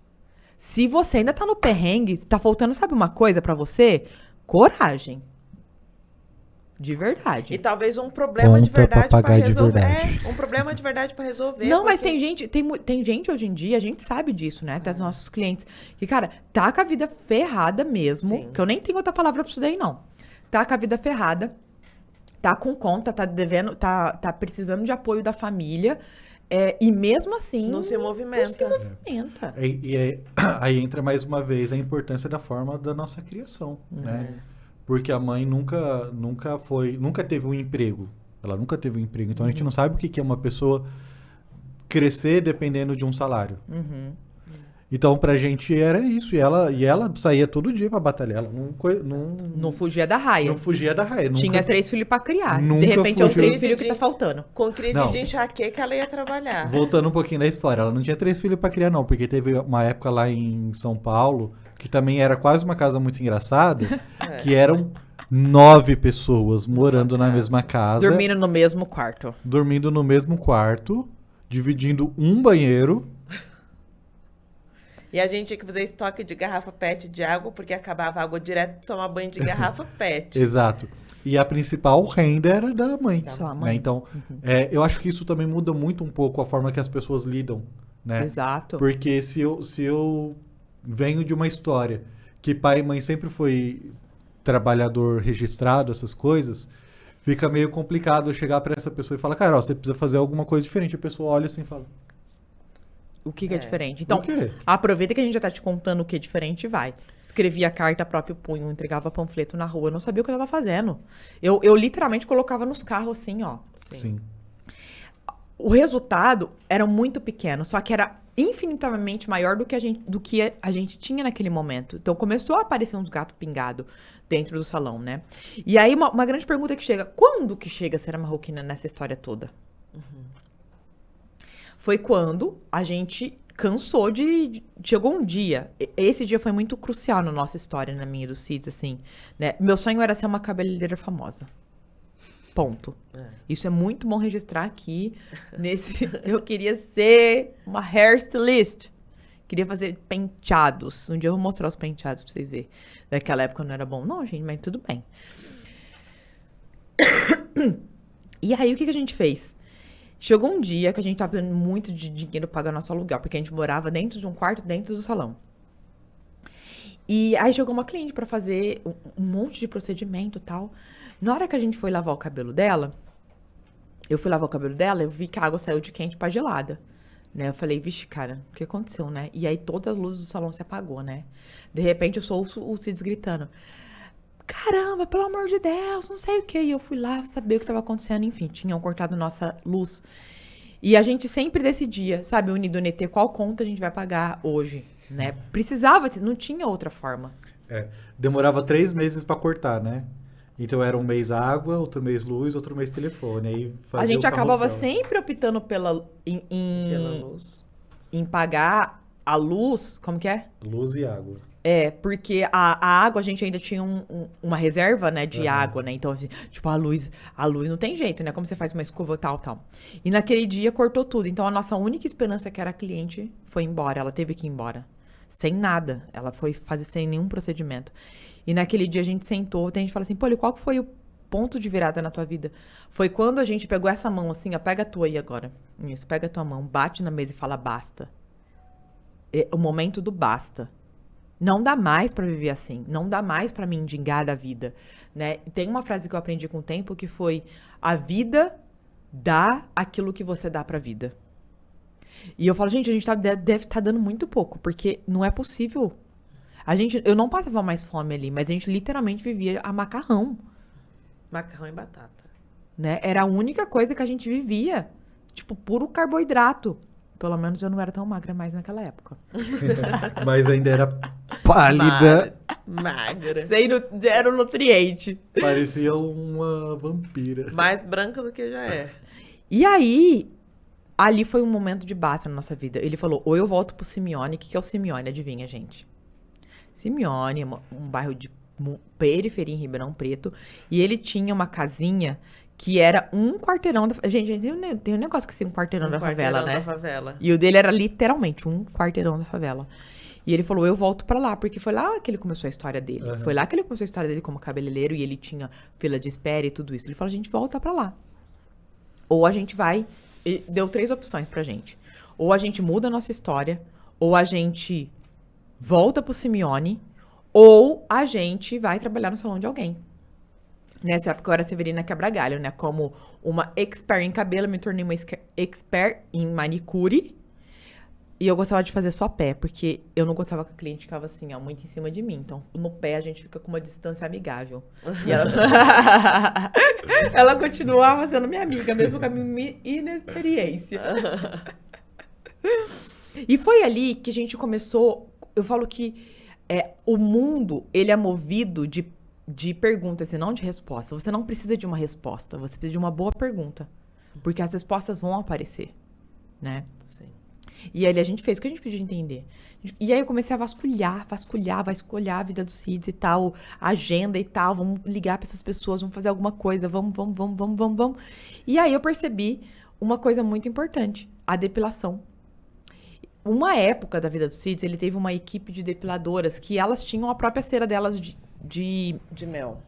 Se você ainda tá no perrengue, tá faltando, sabe uma coisa pra você? Coragem. De verdade. E talvez um problema Conta de verdade pra pra pagar de resolver. verdade. Um problema de verdade pra resolver. Não, mas porque- tem gente hoje em dia, a gente sabe disso, né? Dos nossos clientes. Que, cara, tá com a vida ferrada mesmo. Sim. Que eu nem tenho outra palavra pra isso daí, não. Tá com a vida ferrada. Tá com conta, tá devendo, tá precisando de apoio da família. E mesmo assim. Não se movimenta. Não se movimenta. Aí entra mais uma vez a importância da forma da nossa criação, né? Porque a mãe nunca teve um emprego. Ela nunca teve um emprego. Então a gente não sabe o que é uma pessoa crescer dependendo de um salário. Então pra gente era isso. E ela saía todo dia pra batalhar. Ela Não fugia da raia. não fugia da raia. Tinha 3 filhos pra criar. De nunca repente é os fugiu. 3 filhos que tá faltando. Com crise Não. de enxaqueca, ela ia trabalhar. Voltando um pouquinho da história, ela não tinha 3 filhos pra criar, não, porque teve uma época lá em São Paulo, que também era quase uma casa muito engraçada, que eram 9 pessoas morando na mesma casa, Dormindo no mesmo quarto. dormindo no mesmo quarto, dividindo um banheiro. E a gente tinha que fazer estoque de garrafa PET de água, porque acabava a água direto, tomar banho de garrafa PET. Exato. E a principal renda era da mãe. Só a né? mãe. Então, eu acho que isso também muda muito um pouco a forma que as pessoas lidam, né? Exato. Porque se eu venho de uma história que pai e mãe sempre foi trabalhador registrado, essas coisas, fica meio complicado eu chegar pra essa pessoa e falar, cara, ó, você precisa fazer alguma coisa diferente. A pessoa olha assim e fala, O que é diferente? Então, o quê? aproveita que a gente já tá te contando o que é diferente e vai. Escrevia carta a próprio punho, entregava panfleto na rua. Eu não sabia o que eu tava fazendo. Eu literalmente colocava nos carros assim, ó. Sim. O resultado era muito pequeno, só que era infinitamente maior do que a gente tinha naquele momento. Então, começou a aparecer uns gatos pingados dentro do salão, né? E aí, uma grande pergunta que chega. Quando que chega a Sara Marroquina nessa história toda? foi quando a gente cansou de... Chegou um dia, esse dia foi muito crucial na nossa história, na minha e do Cids, assim, né? Meu sonho era ser uma cabeleireira famosa. Ponto. Isso é muito bom registrar aqui. Eu queria ser uma hairstylist. Queria fazer penteados. Um dia eu vou mostrar os penteados pra vocês verem. Daquela época não era bom. Não, gente, mas tudo bem. E aí, o que a gente fez? Chegou um dia que a gente tava precisando muito de dinheiro pra pagar nosso aluguel. Porque a gente morava dentro de um quarto, dentro do salão. E aí chegou uma cliente pra fazer um monte de procedimento e tal. Na hora que a gente foi lavar o cabelo dela, eu vi que a água saiu de quente pra gelada, né? Eu falei, vixe, cara, o que aconteceu, né? E aí todas as luzes do salão se apagou, né? De repente eu ouço o Cids gritando, caramba, pelo amor de Deus, não sei o que. E eu fui lá saber o que tava acontecendo, enfim, tinham cortado nossa luz. E a gente sempre decidia, sabe, unido no ET, qual conta a gente vai pagar hoje, né? Precisava, não tinha outra forma. Demorava 3 meses pra cortar, né? Então era um mês água, outro mês luz, outro mês telefone. Aí A gente acabava sempre optando pela luz. em pagar a luz, como que é? Luz e água. Porque a água a gente ainda tinha uma reserva, né, de água, né? Então, assim, tipo, a luz não tem jeito, né? Como você faz uma escova tal. E naquele dia cortou tudo. Então, a nossa única esperança, que era a cliente, foi embora. Ela teve que ir embora. Sem nada. Ela foi fazer sem nenhum procedimento. E naquele dia a gente sentou, a gente falou assim, Poli, qual foi o ponto de virada na tua vida? Foi quando a gente pegou essa mão assim, ó, pega a tua aí agora. Isso, pega a tua mão, bate na mesa e fala basta. É o momento do basta. Não dá mais pra viver assim, não dá mais pra me mendigar da vida, né? Tem uma frase que eu aprendi com o tempo que foi, a vida dá aquilo que você dá pra vida. E eu falo, gente, a gente deve estar dando muito pouco, porque não é possível. Eu não passava mais fome ali, mas a gente literalmente vivia a macarrão. Macarrão e batata. Né? Era a única coisa que a gente vivia. Tipo, puro carboidrato. Pelo menos eu não era tão magra mais naquela época. Mas ainda era pálida. Magra. Zero nutriente. Parecia uma vampira. Mais branca do que já é. E aí, ali foi um momento de basta na nossa vida. Ele falou, ou eu volto pro Simeone. O que é o Simeone? Adivinha, gente? Simeone, um bairro de periferia em Ribeirão Preto. E ele tinha uma casinha que era um quarteirão da... Gente, tem um negócio que é um quarteirão da favela, né? Da favela. E o dele era literalmente um quarteirão da favela. E ele falou, eu volto pra lá, porque foi lá que ele começou a história dele. Uhum. Foi lá que ele começou a história dele como cabeleireiro e ele tinha fila de espera e tudo isso. Ele falou, a gente volta pra lá. Ou a gente vai... E deu 3 opções pra gente. Ou a gente muda a nossa história, ou a gente volta pro Simeone, ou a gente vai trabalhar no salão de alguém. Nessa época eu era Severina Quebra-Galho, né? Como uma expert em cabelo, me tornei uma expert em manicure. E eu gostava de fazer só pé, porque eu não gostava que a cliente ficava assim, ó, muito em cima de mim. Então, no pé a gente fica com uma distância amigável. E ela continuava sendo minha amiga, mesmo com a minha inexperiência. E foi ali que a gente começou... Eu falo que o mundo, ele é movido de perguntas e não de resposta. Você não precisa de uma resposta, você precisa de uma boa pergunta. Porque as respostas vão aparecer, né? Sim. E aí a gente fez o que a gente podia entender. E aí eu comecei a vasculhar a vida do Cids e tal, a agenda e tal, vamos ligar para essas pessoas, vamos fazer alguma coisa, vamos. E aí eu percebi uma coisa muito importante, a depilação. Uma época da vida do Cids, ele teve uma equipe de depiladoras que elas tinham a própria cera delas de mel.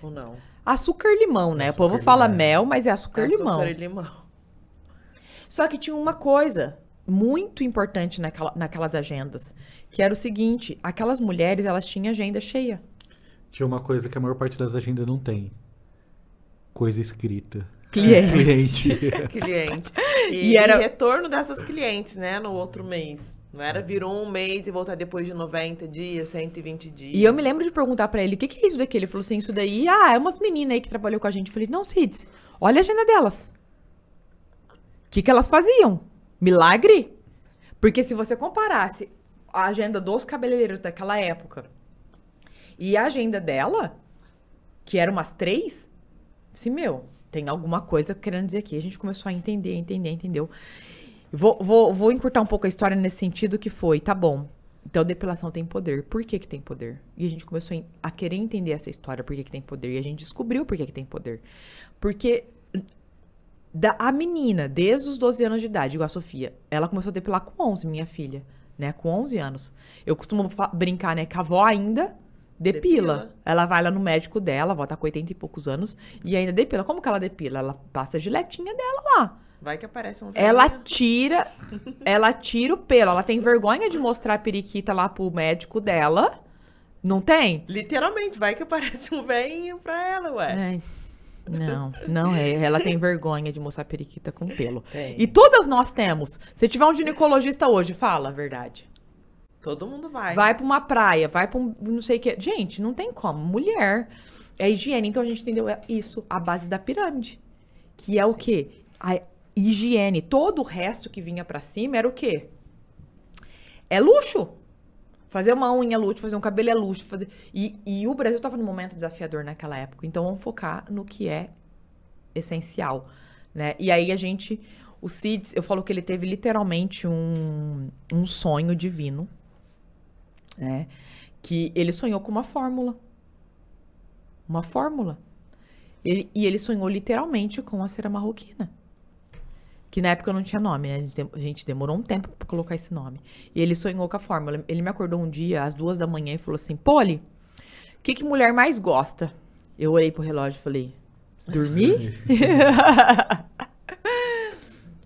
Ou não? Açúcar-limão, né? O povo fala mel, mas é açúcar-limão. Açúcar e limão. Só que tinha uma coisa muito importante naquelas agendas, que era o seguinte, aquelas mulheres, elas tinham agenda cheia. Tinha uma coisa que a maior parte das agendas não tem. Coisa escrita. Cliente. Cliente. E era retorno dessas clientes, né? No outro mês. Não era virou um mês e voltar depois de 90 dias, 120 dias. E eu me lembro de perguntar pra ele, o que é isso daqui? Ele falou assim, isso daí, é umas meninas aí que trabalhou com a gente. Eu falei, não, Cids, olha a agenda delas. O que elas faziam? Milagre? Porque se você comparasse a agenda dos cabeleireiros daquela época e a agenda dela, que era umas 3, assim, tem alguma coisa querendo dizer aqui. A gente começou a entendeu. Vou encurtar um pouco a história nesse sentido que foi, tá bom. Então, depilação tem poder. Por que tem poder? E a gente começou a querer entender essa história, por que tem poder. E a gente descobriu por que tem poder. Porque a menina, desde os 12 anos de idade, igual a Sofia, ela começou a depilar com 11, minha filha, né? Com 11 anos. Eu costumo brincar, né? Que a avó ainda depila. Ela vai lá no médico dela, a avó tá com 80 e poucos anos, e ainda depila. Como que ela depila? Ela passa a giletinha dela lá. Vai que aparece um Ela tira o pelo. Ela tem vergonha de mostrar a periquita lá pro médico dela. Não tem? Literalmente, vai que aparece um velhinho pra ela, ué. Não é. Ela tem vergonha de mostrar a periquita com pelo. Tem. E todas nós temos. Se tiver um ginecologista hoje, fala a verdade. Todo mundo vai. Vai pra uma praia, vai pra um não sei o que. Gente, não tem como. Mulher é higiene. Então a gente entendeu isso, a base da pirâmide. Que é o quê? A higiene. Todo o resto que vinha pra cima era o quê? É luxo. Fazer uma unha é luxo, fazer um cabelo é luxo. E o Brasil tava num momento desafiador naquela época. Então vamos focar no que é essencial, né? E aí o Cids, eu falo que ele teve literalmente um sonho divino, né? Que ele sonhou com uma fórmula. Uma fórmula. E ele sonhou literalmente com a cera marroquina. Que na época não tinha nome, né? A gente demorou um tempo pra colocar esse nome. E ele sonhou com a fórmula. Ele me acordou um dia, às 2 da manhã, e falou assim, Poli, o que mulher mais gosta? Eu olhei pro relógio e falei, dormir?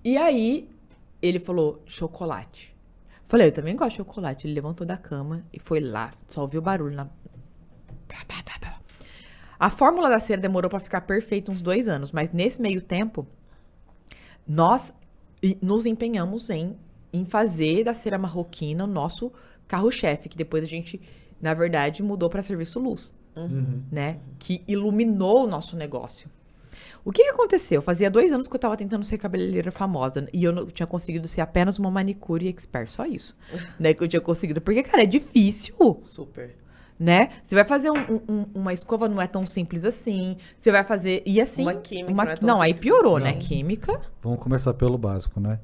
E aí, ele falou, chocolate. Falei, eu também gosto de chocolate. Ele levantou da cama e foi lá. Só ouviu o barulho. A fórmula da cera demorou pra ficar perfeita uns 2 anos. Mas nesse meio tempo, nós nos empenhamos em fazer da cera marroquina o nosso carro-chefe. Que depois a gente, na verdade, mudou pra serviço luz. Né? Que iluminou o nosso negócio. O que aconteceu? Fazia 2 anos que eu tava tentando ser cabeleireira famosa. E eu não tinha conseguido ser apenas uma manicure expert. Só isso. Né? Que eu tinha conseguido. Porque, cara, é difícil. Super. Né? Você vai fazer uma escova, não é tão simples assim. Você vai fazer... E assim... Uma química não é tão Não, aí simples piorou, assim. né? Química. Vamos começar pelo básico, né?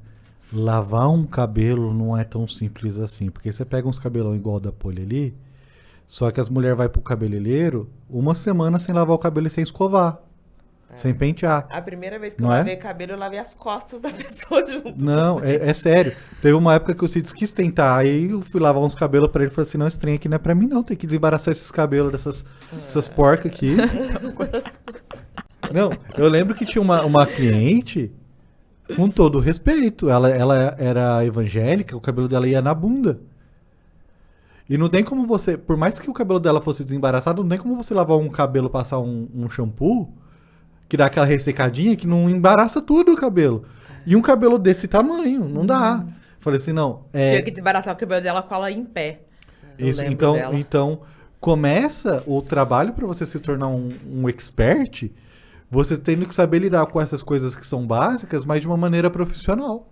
Lavar um cabelo não é tão simples assim. Porque você pega uns cabelão igual da Poli ali, só que as mulheres vão pro cabeleireiro 1 semana sem lavar o cabelo e sem escovar. Sem pentear. A primeira vez que Não eu é? lavei cabelo, eu lavei as costas da pessoa junto. Não, é sério. Teve uma época que o Cids quis tentar, aí eu fui lavar uns cabelos pra ele e falei assim, não, esse trem aqui não é pra mim não, tem que desembaraçar esses cabelos dessas porcas aqui. Não, eu lembro que tinha uma cliente, com todo respeito, ela era evangélica, o cabelo dela ia na bunda. E não tem como você, por mais que o cabelo dela fosse desembaraçado, não tem como você lavar um cabelo, passar um shampoo, que dá aquela ressecadinha, que não embaraça tudo o cabelo. E um cabelo desse tamanho, não dá. Falei assim, não. Tinha que desembaraçar o cabelo dela com ela em pé. Isso, então, começa o trabalho para você se tornar um expert, você tendo que saber lidar com essas coisas que são básicas, mas de uma maneira profissional.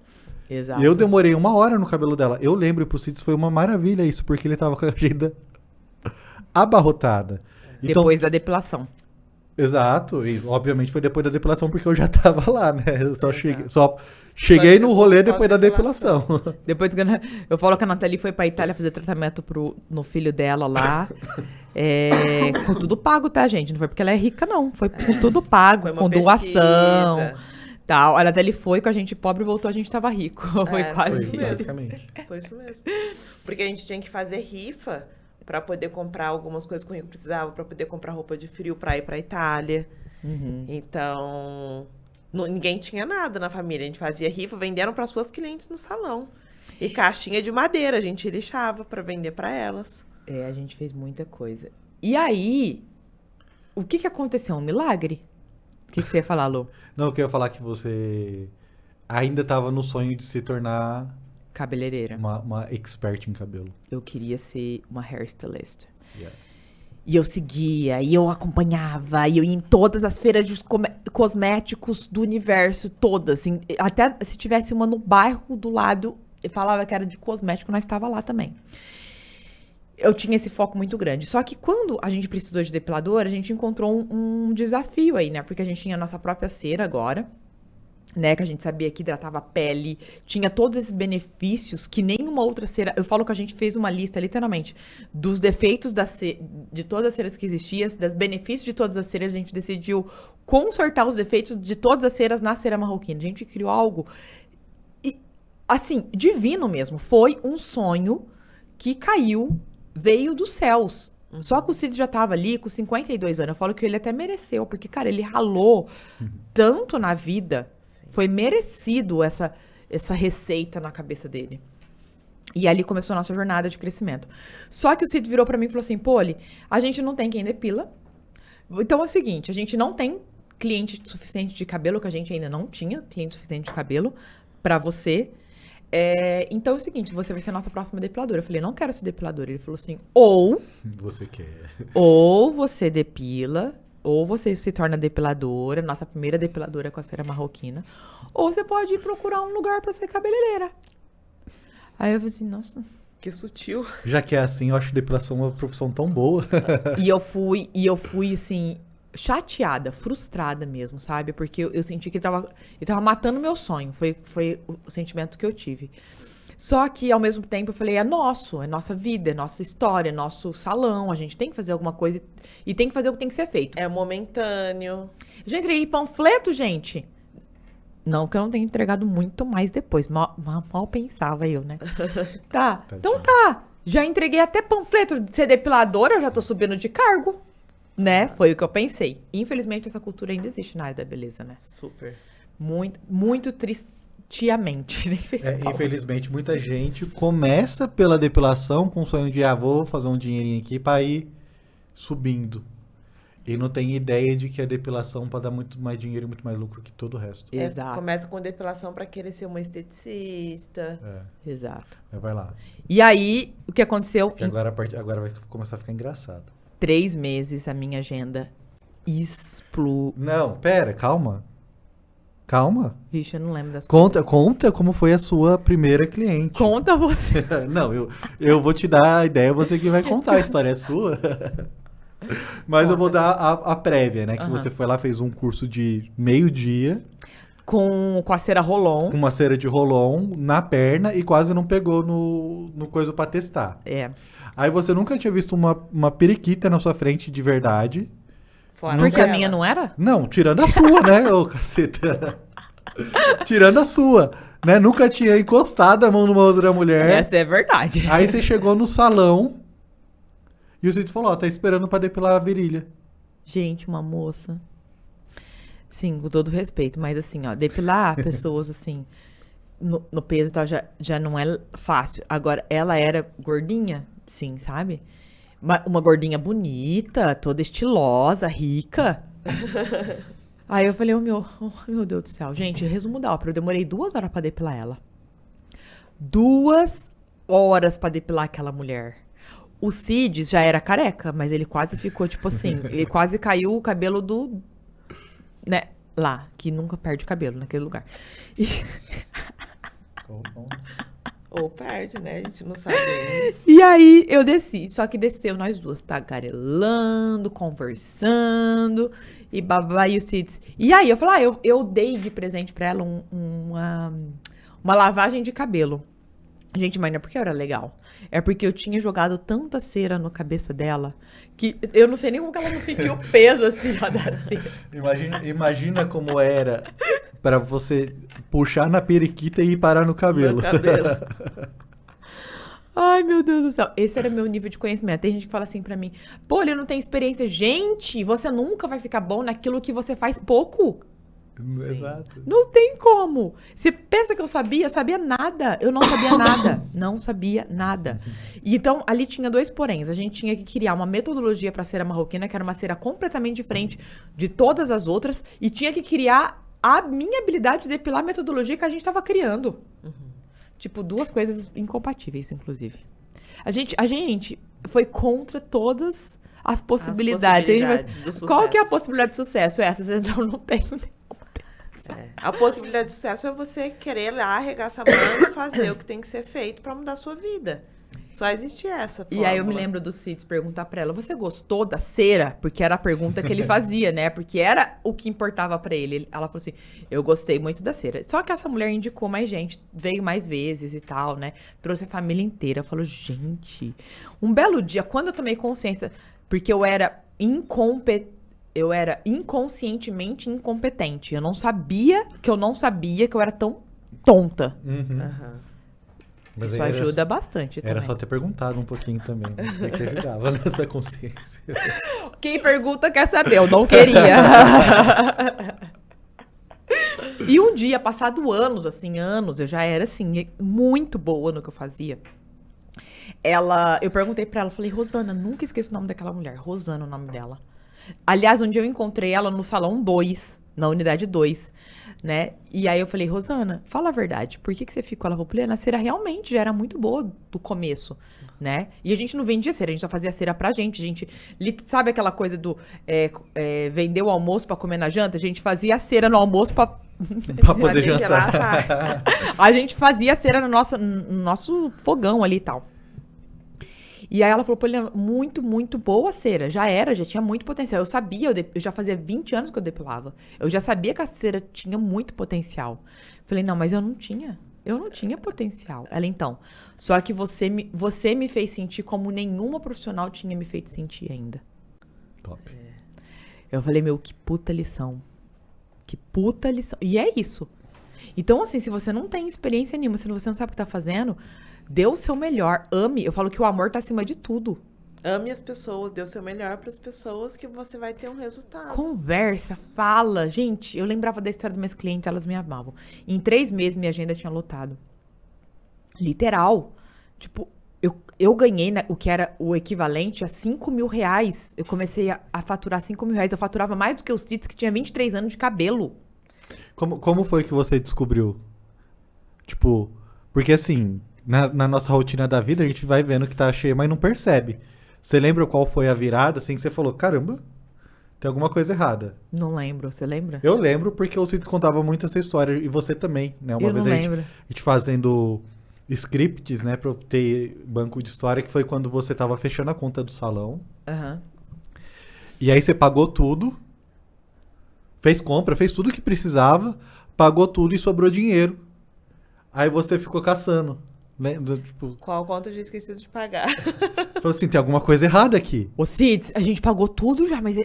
Exato. E eu demorei 1 hora no cabelo dela. Eu lembro pro Cids, foi uma maravilha isso, porque ele tava com a agenda abarrotada. Então, Depois da depilação. exato, e obviamente foi depois da depilação, porque eu já tava lá, né? Eu só cheguei no rolê depois da depilação. Depois que eu falo que a Nathalie foi pra Itália fazer tratamento no filho dela lá. Com tudo pago, tá, gente? Não foi porque ela é rica, não. Foi com tudo pago, Foi uma com doação. pesquisa. Tal. A Nathalie foi com a gente pobre e voltou, a gente tava rico. Foi quase Foi, isso. basicamente. Foi isso mesmo. Porque a gente tinha que fazer rifa pra poder comprar algumas coisas que o Rico precisava, pra poder comprar roupa de frio pra ir pra Itália. Então, ninguém tinha nada na família. A gente fazia rifa, venderam para suas clientes no salão. E caixinha de madeira, a gente lixava pra vender pra elas. A gente fez muita coisa. E aí, o que aconteceu? Um milagre? O que você ia falar, Lu? Não, eu queria falar que você ainda tava no sonho de se tornar Cabeleireira. uma expert em cabelo. Eu queria ser uma hairstylist. Yeah. E eu seguia, e eu acompanhava, e eu ia em todas as feiras de cosméticos do universo, todas. Assim, até se tivesse uma no bairro do lado, eu falava que era de cosmético, nós estava lá também. Eu tinha esse foco muito grande. Só que quando a gente precisou de depilador, a gente encontrou um desafio aí, né? Porque a gente tinha a nossa própria cera agora, né? Que a gente sabia que hidratava a pele, tinha todos esses benefícios que nenhuma outra cera... Eu falo que a gente fez uma lista, literalmente, dos defeitos de todas as ceras que existiam, dos benefícios de todas as ceras, a gente decidiu consertar os defeitos de todas as ceras na cera marroquina. A gente criou algo, assim, divino mesmo. Foi um sonho que caiu, veio dos céus. Só que o Cid já tava ali com 52 anos. Eu falo que ele até mereceu, porque, cara, ele ralou tanto na vida... Foi merecido essa receita na cabeça dele. E ali começou a nossa jornada de crescimento. Só que o Cid virou pra mim e falou assim, Poli, a gente não tem quem depila. Então é o seguinte, a gente não tem cliente suficiente de cabelo, que a gente ainda não tinha cliente suficiente de cabelo pra você. Então é o seguinte, você vai ser a nossa próxima depiladora. Eu falei, não quero ser depiladora. Ele falou assim, ou Você quer. Ou você depila... Ou você se torna depiladora, nossa primeira depiladora com a cera marroquina. Ou você pode ir procurar um lugar pra ser cabeleireira. Aí eu falei assim, nossa... Que sutil. Já que é assim, eu acho depilação uma profissão tão boa. E eu fui, assim, chateada, frustrada mesmo, sabe? Porque eu senti que ele tava matando meu sonho. Foi o sentimento que eu tive. Só que, ao mesmo tempo, eu falei, é nossa vida, é nossa história, é nosso salão, a gente tem que fazer alguma coisa e tem que fazer o que tem que ser feito. É momentâneo. Eu já entreguei panfleto, gente. Não que eu não tenha entregado muito mais depois, mal pensava eu, né? Tá, então tá, já entreguei até panfleto de ser depiladora, eu já tô subindo de cargo, né? Foi o que eu pensei. Infelizmente, essa cultura ainda existe na área da beleza, né? Super. Muito, muito triste. Nem sei se Infelizmente, muita gente começa pela depilação com o sonho de, vou fazer um dinheirinho aqui pra ir subindo. E não tem ideia de que a depilação pode dar muito mais dinheiro e muito mais lucro que todo o resto. Exato. Começa com depilação pra querer ser uma esteticista. Exato. Vai lá. E aí, o que aconteceu? Que agora vai começar a ficar engraçado. 3 meses, a minha agenda explodiu. Não, pera, calma. Vixe, eu não lembro das Conta como foi a sua primeira cliente. Conta você. Não, eu vou te dar a ideia, você que vai contar, a história é sua. Mas eu vou dar a prévia, né? Que você foi lá, fez um curso de meio-dia. Com a cera Rolon. Com uma cera de Rolon na perna e quase não pegou no coisa pra testar. Aí você nunca tinha visto uma periquita na sua frente de verdade. Fora Porque dela. a minha não era? Não, tirando a sua, né, ô caceta? Tirando a sua, né? Nunca tinha encostado a mão numa outra mulher. Essa é verdade. Aí você chegou no salão e o Cid falou, tá esperando pra depilar a virilha. Gente, uma moça. Sim, com todo respeito, mas assim, depilar pessoas assim, no peso e tal, já não é fácil. Agora, ela era gordinha, sim, sabe? Uma gordinha bonita, toda estilosa, rica. Aí eu falei, meu Deus do céu. Gente, resumo da ópera, eu demorei 2 horas pra depilar ela. 2 horas pra depilar aquela mulher. O Cid já era careca, mas ele quase ficou, tipo assim, ele quase caiu o cabelo do... né, lá, que nunca perde cabelo naquele lugar. Ou perde, né? A gente não sabe. E aí eu desci, só que desceu nós duas, tagarelando, conversando, e babá e o Cid. E aí eu falei, eu dei de presente pra ela uma lavagem de cabelo. Gente, mas não é porque era legal. É porque eu tinha jogado tanta cera na cabeça dela que eu não sei nem como que ela não sentiu o peso assim, ó, da cera. Imagina como era pra você puxar na periquita e ir parar no cabelo. No cabelo. Ai, meu Deus do céu. Esse era meu nível de conhecimento. Tem gente que fala assim pra mim, pô, ele não tem experiência. Gente, você nunca vai ficar bom naquilo que você faz pouco. Exato. Não tem como. Você pensa que eu sabia nada. Eu não sabia nada. Não sabia nada. E então, ali tinha 2 poréns. A gente tinha que criar uma metodologia pra cera marroquina, que era uma cera completamente diferente de todas as outras, e tinha que criar a minha habilidade de depilar a metodologia que a gente tava criando. Tipo, 2 coisas incompatíveis, inclusive. A gente foi contra todas as possibilidades. do sucesso. Qual que é a possibilidade de sucesso? Essas, então não tem. A possibilidade de sucesso é você querer lá arregaçar a mão e fazer o que tem que ser feito pra mudar a sua vida. Só existe essa E aí eu me fórmula. lembro do Cids perguntar pra ela, você gostou da cera? Porque era a pergunta que ele fazia, né? Porque era o que importava pra ele. Ela falou assim, eu gostei muito da cera. Só que essa mulher indicou mais gente, veio mais vezes e tal, né? Trouxe a família inteira. Falou, gente, um belo dia, quando eu tomei consciência, porque eu era inconscientemente incompetente. Eu não sabia que eu era tão tonta. Uhum. Aham. Mas Isso aí ajuda bastante Era também. só ter perguntado um pouquinho também, né? Que ajudava nessa consciência. Quem pergunta quer saber, eu não queria. E um dia, passado anos, eu já era, assim, muito boa no que eu fazia. Eu perguntei pra ela, falei, Rosana, nunca esqueço o nome daquela mulher. Rosana, o nome dela. Aliás, um dia eu encontrei ela no salão 2, na unidade 2, né? E aí eu falei, Rosana, fala a verdade, por que você ficou? Ela falou, Poliana, a cera realmente já era muito boa do começo, né? E a gente não vendia cera, a gente só fazia cera pra gente. Sabe aquela coisa do vender o almoço pra comer na janta? A gente fazia a cera no almoço pra Pra poder Pra jantar. relaxar. a gente fazia a cera no nosso fogão ali e tal. E aí ela falou, Poliana, muito, muito boa a cera. Já tinha muito potencial. Eu sabia, eu já fazia 20 anos que eu depilava. Eu já sabia que a cera tinha muito potencial. Falei, não, mas eu não tinha. Eu não tinha potencial. Ela, então, só que você me fez sentir como nenhuma profissional tinha me feito sentir ainda. Top. Eu falei, meu, que puta lição. Que puta lição. E é isso. Então, assim, se você não tem experiência nenhuma, se você não sabe o que tá fazendo, dê o seu melhor. Ame. Eu falo que o amor tá acima de tudo. Ame as pessoas, dê o seu melhor para as pessoas que você vai ter um resultado. Conversa, fala. Gente, eu lembrava da história das minhas clientes, elas me amavam. Em 3 meses, minha agenda tinha lotado. Literal. Tipo, eu ganhei o que era o equivalente a 5 mil reais. Eu comecei a faturar 5 mil reais. Eu faturava mais do que os Cids que tinha 23 anos de cabelo. Como foi que você descobriu? Tipo, porque assim, na nossa rotina da vida, a gente vai vendo que tá cheio, mas não percebe. Você lembra qual foi a virada, assim, que você falou, caramba, tem alguma coisa errada? Não lembro, você lembra? Eu lembro porque o Cids contava muito essa história, e você também, né? Uma Eu não vez lembro. a gente fazendo scripts, né, pra eu ter banco de história, que foi quando você tava fechando a conta do salão. Aham. E aí você pagou tudo, fez compra, fez tudo que precisava, pagou tudo e sobrou dinheiro. Aí você ficou caçando. Né? Tipo, Qual conta eu tinha esquecido de pagar? falou assim, tem alguma coisa errada aqui. Ô, Cids, a gente pagou tudo já, mas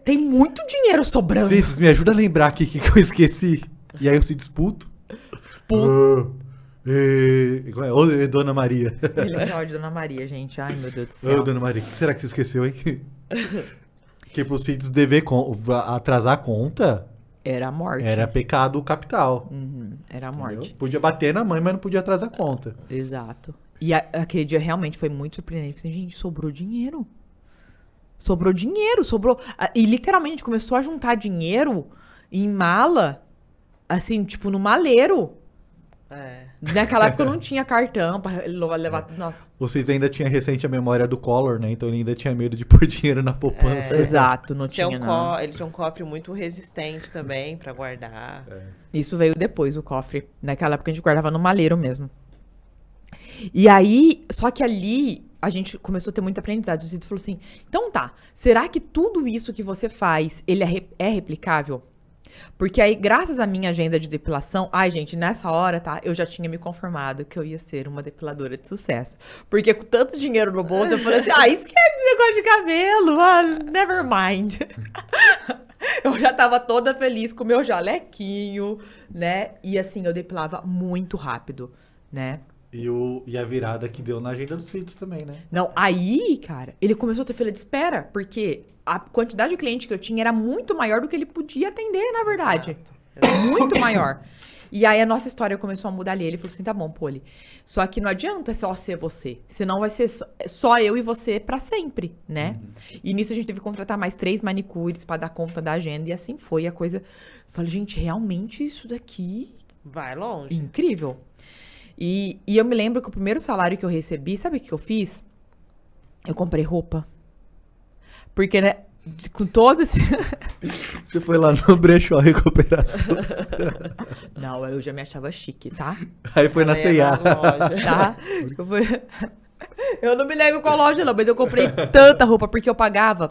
tem muito dinheiro sobrando. Cids, me ajuda a lembrar aqui que eu esqueci. E aí eu se disputo. Ô, Dona Maria. Ele é de Dona Maria, gente. Ai, meu Deus do Ô, céu. Dona Maria, o que será que você esqueceu, hein? Que pro Cids dever atrasar a conta Era a morte. era pecado capital. Uhum, era a morte. Entendeu? Podia bater na mãe, mas não podia atrasar a conta. Exato. E aquele dia realmente foi muito surpreendente. Eu falei, gente, sobrou dinheiro. Sobrou dinheiro, E literalmente a gente começou a juntar dinheiro em mala, assim, tipo, no maleiro. É. Naquela época eu não tinha cartão pra levar tudo. Nossa. O Cids ainda tinha recente a memória do Collor, né? Então ele ainda tinha medo de pôr dinheiro na poupança. Exato, não Tinha tinha, não. Ele tinha um cofre muito resistente também para guardar. Isso veio depois, o cofre. Naquela época a gente guardava no maleiro mesmo. E aí, só que ali a gente começou a ter muita aprendizado. O Cids falou assim, então tá, será que tudo isso que você faz, ele é replicável? Porque aí, graças à minha agenda de depilação... Ai, gente, nessa hora, tá? Eu já tinha me conformado que eu ia ser uma depiladora de sucesso. Porque com tanto dinheiro no bolso, eu falei assim... esquece esse negócio de cabelo. Never mind. Eu já tava toda feliz com o meu jalequinho, né? E assim, eu depilava muito rápido, né? E a virada que deu na agenda dos Cids também, né? Não, aí, cara, ele começou a ter fila de espera. Porque a quantidade de cliente que eu tinha era muito maior do que ele podia atender, na verdade. Muito maior. E aí a nossa história começou a mudar ali. Ele falou assim, tá bom, Poli. Só que não adianta só ser você. Senão vai ser só eu e você pra sempre, né? E nisso a gente teve que contratar mais 3 manicures pra dar conta da agenda. E assim foi a coisa. Eu falei, gente, realmente isso daqui... Vai longe. Incrível. E eu me lembro que o primeiro salário que eu recebi, sabe o que eu fiz? Eu comprei roupa. Porque, né, com todos esses... Você foi lá no brechó Recuperação. Não, eu já me achava chique, tá? Aí foi na Também é C&A. na loja. Tá? Eu não me lembro qual loja não, mas eu comprei tanta roupa porque eu pagava.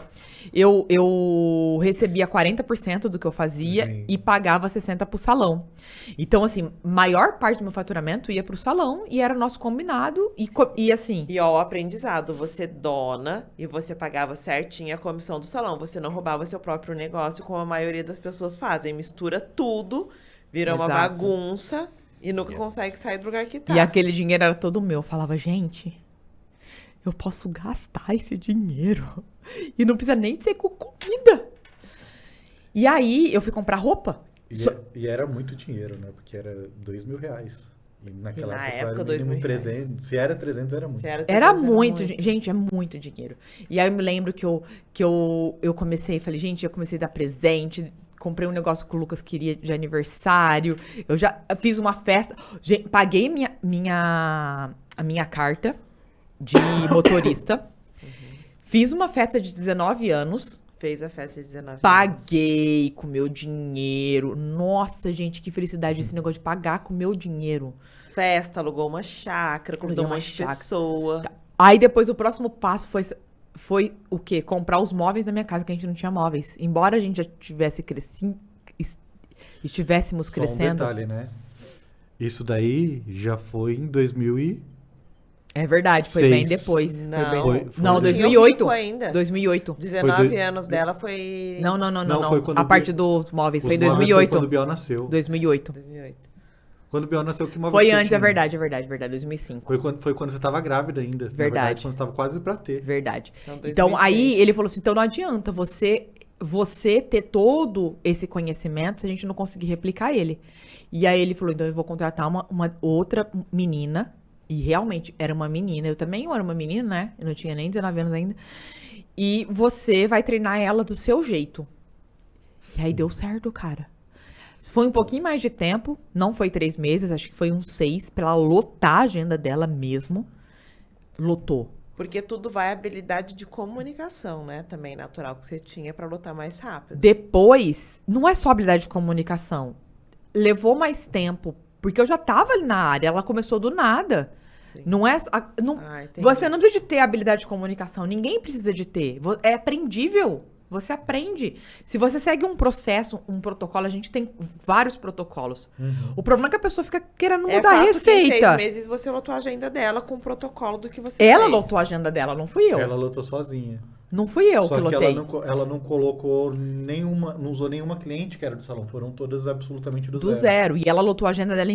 Eu recebia 40% do que eu fazia Sim. e pagava 60% pro salão. Então, assim, maior parte do meu faturamento ia pro salão e era nosso combinado. E assim, E ó, o aprendizado, você dona e você pagava certinho a comissão do salão. Você não roubava seu próprio negócio, como a maioria das pessoas fazem. Mistura tudo, vira uma Exato. bagunça e nunca consegue sair do lugar que tá. e aquele dinheiro era todo meu. Eu falava, gente, eu posso gastar esse dinheiro. E não precisa nem ser com comida. E aí, eu fui comprar roupa. E era muito dinheiro, né? Porque era R$2.000. E naquela E na época, época, o salário mínimo R$2.000. 300. Se era 300, era muito. Se era Era 300, muito, gente, é muito dinheiro. E aí eu me lembro que eu comecei, falei, gente, eu comecei a dar presente, comprei um negócio que o Lucas queria de aniversário, eu já fiz uma festa, gente, paguei a minha carta de motorista, fiz uma festa de 19 anos, Fez a festa de 19 anos. paguei com meu dinheiro. Nossa, gente, que felicidade esse negócio de pagar com meu dinheiro. Festa, alugou uma chácara, convidou Aluguei um uma monte de chácara. pessoa. Aí depois o próximo passo foi o quê? Comprar os móveis da minha casa, que a gente não tinha móveis. Embora a gente já tivesse crescido, estivéssemos Só um crescendo. detalhe, né? Isso daí já foi em 2000 É verdade, foi bem 6. depois. Não. Foi bem... Foi- Não, foi- 2008. Tinha o Rico ainda. 2008. 19 Foi anos dela foi... Não. Não, foi quando A o parte Bi- dos móveis foi em Os móveis foi 2008. quando o Biel nasceu. 2008. 2008. Quando o Biel nasceu, que móvel Foi que você antes, tinha? é verdade, 2005. Foi quando você tava grávida ainda. Na Verdade. quando você tava quase pra ter. Verdade. Então, Então, aí 2006. ele falou assim, então não adianta você ter todo esse conhecimento se a gente não conseguir replicar ele. E aí ele falou, então eu vou contratar uma outra menina. E realmente, era uma menina. Eu também era uma menina, né? Eu não tinha nem 19 anos ainda. E você vai treinar ela do seu jeito. E aí deu certo, cara. Foi um pouquinho mais de tempo. Não foi 3 meses, acho que foi uns 6. Pra ela lotar a agenda dela mesmo. Lotou. Porque tudo vai à habilidade de comunicação, né? Também natural que você tinha pra lutar mais rápido. Depois, não é só habilidade de comunicação. Levou mais tempo, porque eu já tava ali na área, ela começou do nada. Sim. Não é. Entendi. Você não precisa de ter habilidade de comunicação, ninguém precisa de ter. É aprendível. Você aprende. Se você segue um processo, um protocolo, a gente tem vários protocolos. O problema é que a pessoa fica querendo mudar a fato que em receita. 6 meses você lotou a agenda dela com o protocolo do que você Ela fez. lotou a agenda dela, não fui eu. Ela lutou sozinha. Não fui eu Só que que lotei. ela não colocou nenhuma, não usou nenhuma cliente que era do salão. Foram todas absolutamente do Do zero. zero. E ela lotou a agenda dela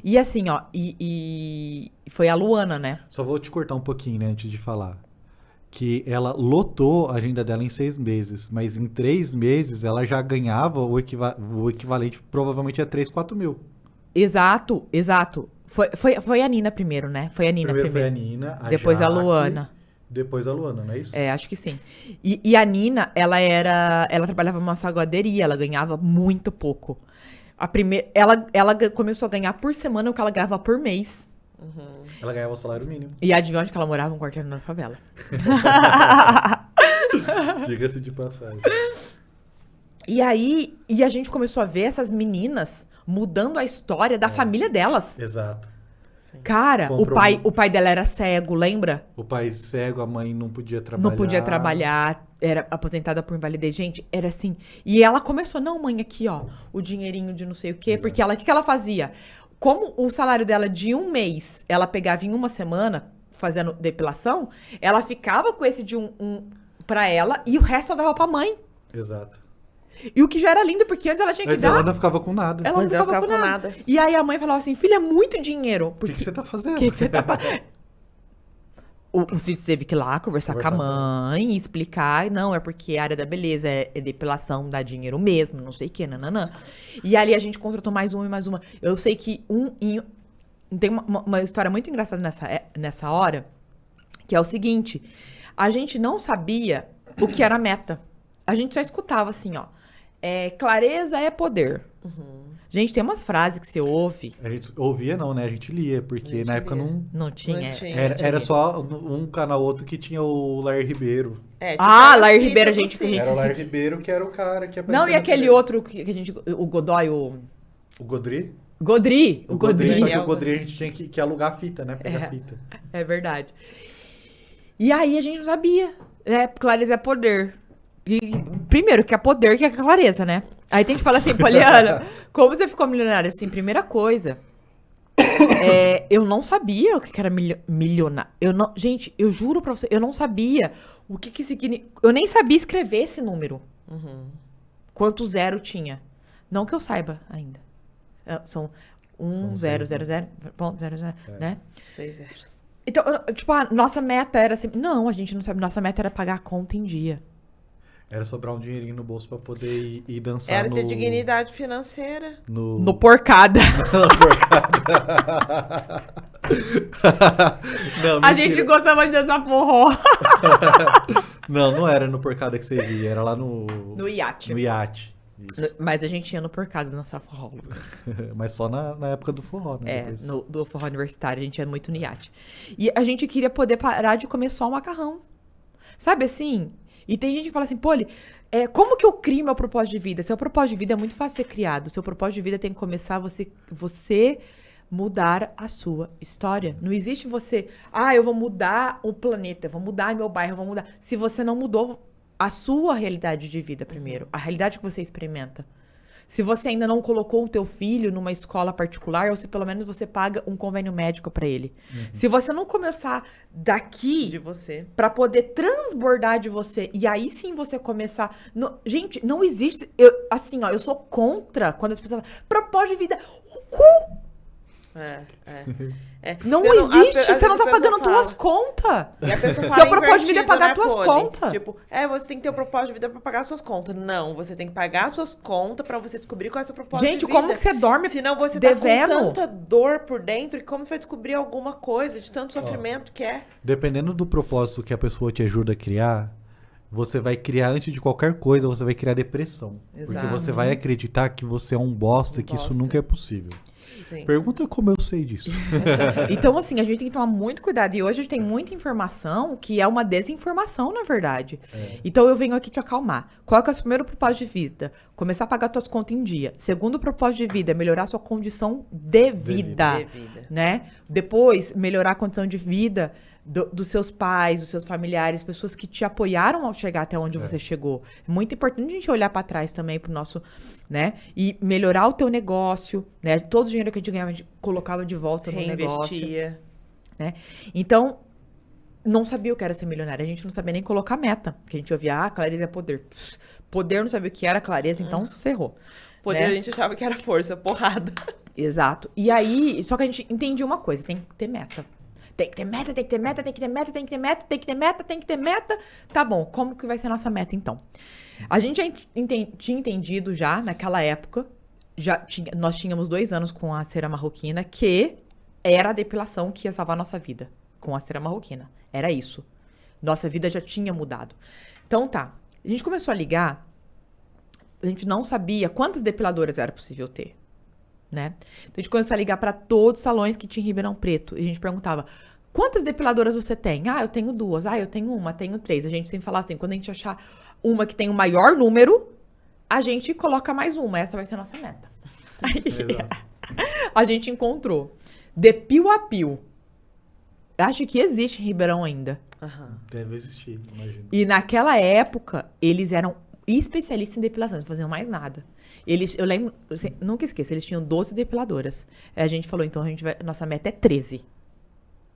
e assim, ó. E foi a Luana, né? Só vou te cortar um pouquinho, né, antes de falar. Que ela lotou a agenda dela em 6 meses, mas em 3 meses ela já ganhava o equivalente provavelmente a 3, 4 mil. Exato. Foi a Nina primeiro, né? Foi a Nina Primeiro foi a primeiro. Nina, a Depois a Jaque, Luana. Depois a Luana, não é isso? É, acho que sim. E a Nina, ela trabalhava numa salgaderia, ela ganhava muito pouco. Ela começou a ganhar por semana o que ela ganhava por mês. Ela ganhava o salário mínimo. E adivinha onde que ela morava? Um quarteirão na favela. Diga-se de passagem. E aí, a gente começou a ver essas meninas mudando a história da família delas. Exato. Cara, Comprou o pai dela era cego, lembra? O pai cego, a mãe não podia trabalhar. Não podia trabalhar, era aposentada por invalidez. Gente, era assim. E ela começou, não, mãe, aqui, ó, o dinheirinho de não sei o quê. Exato. Porque o que ela fazia? Como o salário dela de um mês, ela pegava em uma semana, fazendo depilação, ela ficava com esse de um pra ela e o resto ela dava pra mãe. Exato. E o que já era lindo, porque antes ela tinha que Antes dar. ela não ficava com nada. Ela não Mas ela ficava com ficava com nada. nada. E aí a mãe falava assim, filha, é muito dinheiro. O que você tá fazendo? O que você tá fazendo? O Cid teve que ir lá conversar com a mãe e explicar. Não, é porque a área da beleza é depilação, dá dinheiro mesmo, não sei o que, nananã. E ali a gente contratou mais uma e mais uma. Eu sei que tem uma história muito engraçada nessa hora, que é o seguinte. A gente não sabia o que era meta. A gente só escutava assim, ó. Clareza é poder. Gente, tem umas frases que você ouve. A gente ouvia não, né? A gente lia, porque A gente na época lia. não... Não tinha. Não tinha. Era só um canal outro que tinha o Lair Ribeiro. Tipo, Lair as Ribeiro, fitas do gente, que a Cid. gente Era o Lair Ribeiro que era o cara que aparecia Não, e na aquele TV. outro que a gente. O Godoy, o. O Godri? Godri. O Godri. Só que É, o o Godri a gente tinha que alugar a fita, né? Pegar a fita. É verdade. E aí a gente não sabia. Né? Clareza é poder. E, primeiro, que é poder, que é clareza, né? Aí tem que falar assim, Poliana, como você ficou milionária? Assim, primeira coisa. Eu não sabia o que era milionário. Gente, eu juro pra você, eu não sabia o que significa. Eu nem sabia escrever esse número. Quanto zero tinha. Não que eu saiba ainda. São 0, 0, 0, ponto, 0, 0, né? 6 zeros. Então, tipo, a nossa meta era assim. Não, a gente não sabe. Nossa meta era pagar a conta em dia. Era sobrar um dinheirinho no bolso pra poder ir dançar Era no... ter dignidade financeira. No porcada. Não, A mentira. gente gostava de dançar forró. Não era no porcada que vocês iam, era lá no... No iate. No iate. Isso. Mas a gente ia no porcada dançar forró, Lucas. Mas só na época do forró, né? Depois- Do forró universitário, a gente ia muito no iate. E a gente queria poder parar de comer só o macarrão. Sabe assim? E tem gente que fala assim, Poli, como que eu crio meu propósito de vida? Seu propósito de vida é muito fácil ser criado. Seu propósito de vida tem que começar você mudar a sua história. Não existe você, eu vou mudar o planeta, eu vou mudar meu bairro, eu vou mudar. Se você não mudou a sua realidade de vida primeiro, a realidade que você experimenta. Se você ainda não colocou o teu filho numa escola particular, ou se pelo menos você paga um convênio médico pra ele. Se você não começar daqui De você. pra poder transbordar de você, e aí sim você começar... Gente, não existe... eu sou contra quando as pessoas falam, propósito de vida, o cu! Não existe, você não tá pagando tuas contas. E a pessoa Seu fala propósito de vida é invertido, pagar né, tuas Poli? contas. Tipo, você tem que ter o propósito de vida pra pagar suas contas. Não, você tem que pagar suas contas pra você descobrir qual é o seu propósito Gente, de vida. como que você dorme Senão você devendo? tá com tanta dor por dentro e como você vai descobrir alguma coisa de tanto sofrimento que é. Dependendo do propósito que a pessoa te ajuda a criar, você vai criar, antes de qualquer coisa, você vai criar depressão. Exato. Porque você vai acreditar que você é um bosta, que isso bosta. nunca é possível. Sim. Pergunta como eu sei disso. Então, assim, a gente tem que tomar muito cuidado. E hoje a gente tem muita informação que é uma desinformação, na verdade. Então, eu venho aqui te acalmar. Qual que é o seu primeiro propósito de vida? Começar a pagar suas contas em dia. Segundo propósito de vida, melhorar sua condição de vida. De vida. Né? Depois, melhorar a condição de vida dos seus pais, dos seus familiares, pessoas que te apoiaram ao chegar até onde você chegou. É muito importante a gente olhar para trás também pro nosso, né? E melhorar o teu negócio, né? Todo o dinheiro que a gente ganhava, a gente colocava de volta no negócio, Reinvestia. né? Então, não sabia o que era ser milionária. A gente não sabia nem colocar meta. Porque a gente ouvia, clareza é poder. Poder não sabia o que era clareza, então ferrou. Poder né? a gente achava que era força, porrada. Exato. E aí, só que a gente entendia uma coisa, tem que ter meta. Tem que ter meta, tem que ter meta, tem que ter meta, tem que ter meta, tem que ter meta, tem que ter meta. Tá bom, como que vai ser a nossa meta, então? A gente já tinha entendido já, naquela época, nós tínhamos 2 anos com a cera marroquina, que era a depilação que ia salvar a nossa vida, com a cera marroquina. Era isso. Nossa vida já tinha mudado. Então tá, a gente começou a ligar, a gente não sabia quantas depiladoras era possível ter. Né? Então a gente começou a ligar para todos os salões que tinha em Ribeirão Preto. E a gente perguntava, quantas depiladoras você tem? Eu tenho 2. Eu tenho 1, tenho 3. A gente sempre falava assim, quando a gente achar uma que tem o maior número, a gente coloca mais uma. Essa vai ser a nossa meta. Aí, a gente encontrou Depil a Pio. Acho que existe em Ribeirão ainda. Deve existir, imagino. E naquela época, eles eram especialistas em depilação, não faziam mais nada. Eu lembro, nunca esqueço, eles tinham 12 depiladoras. Aí a gente falou, então nossa meta é 13.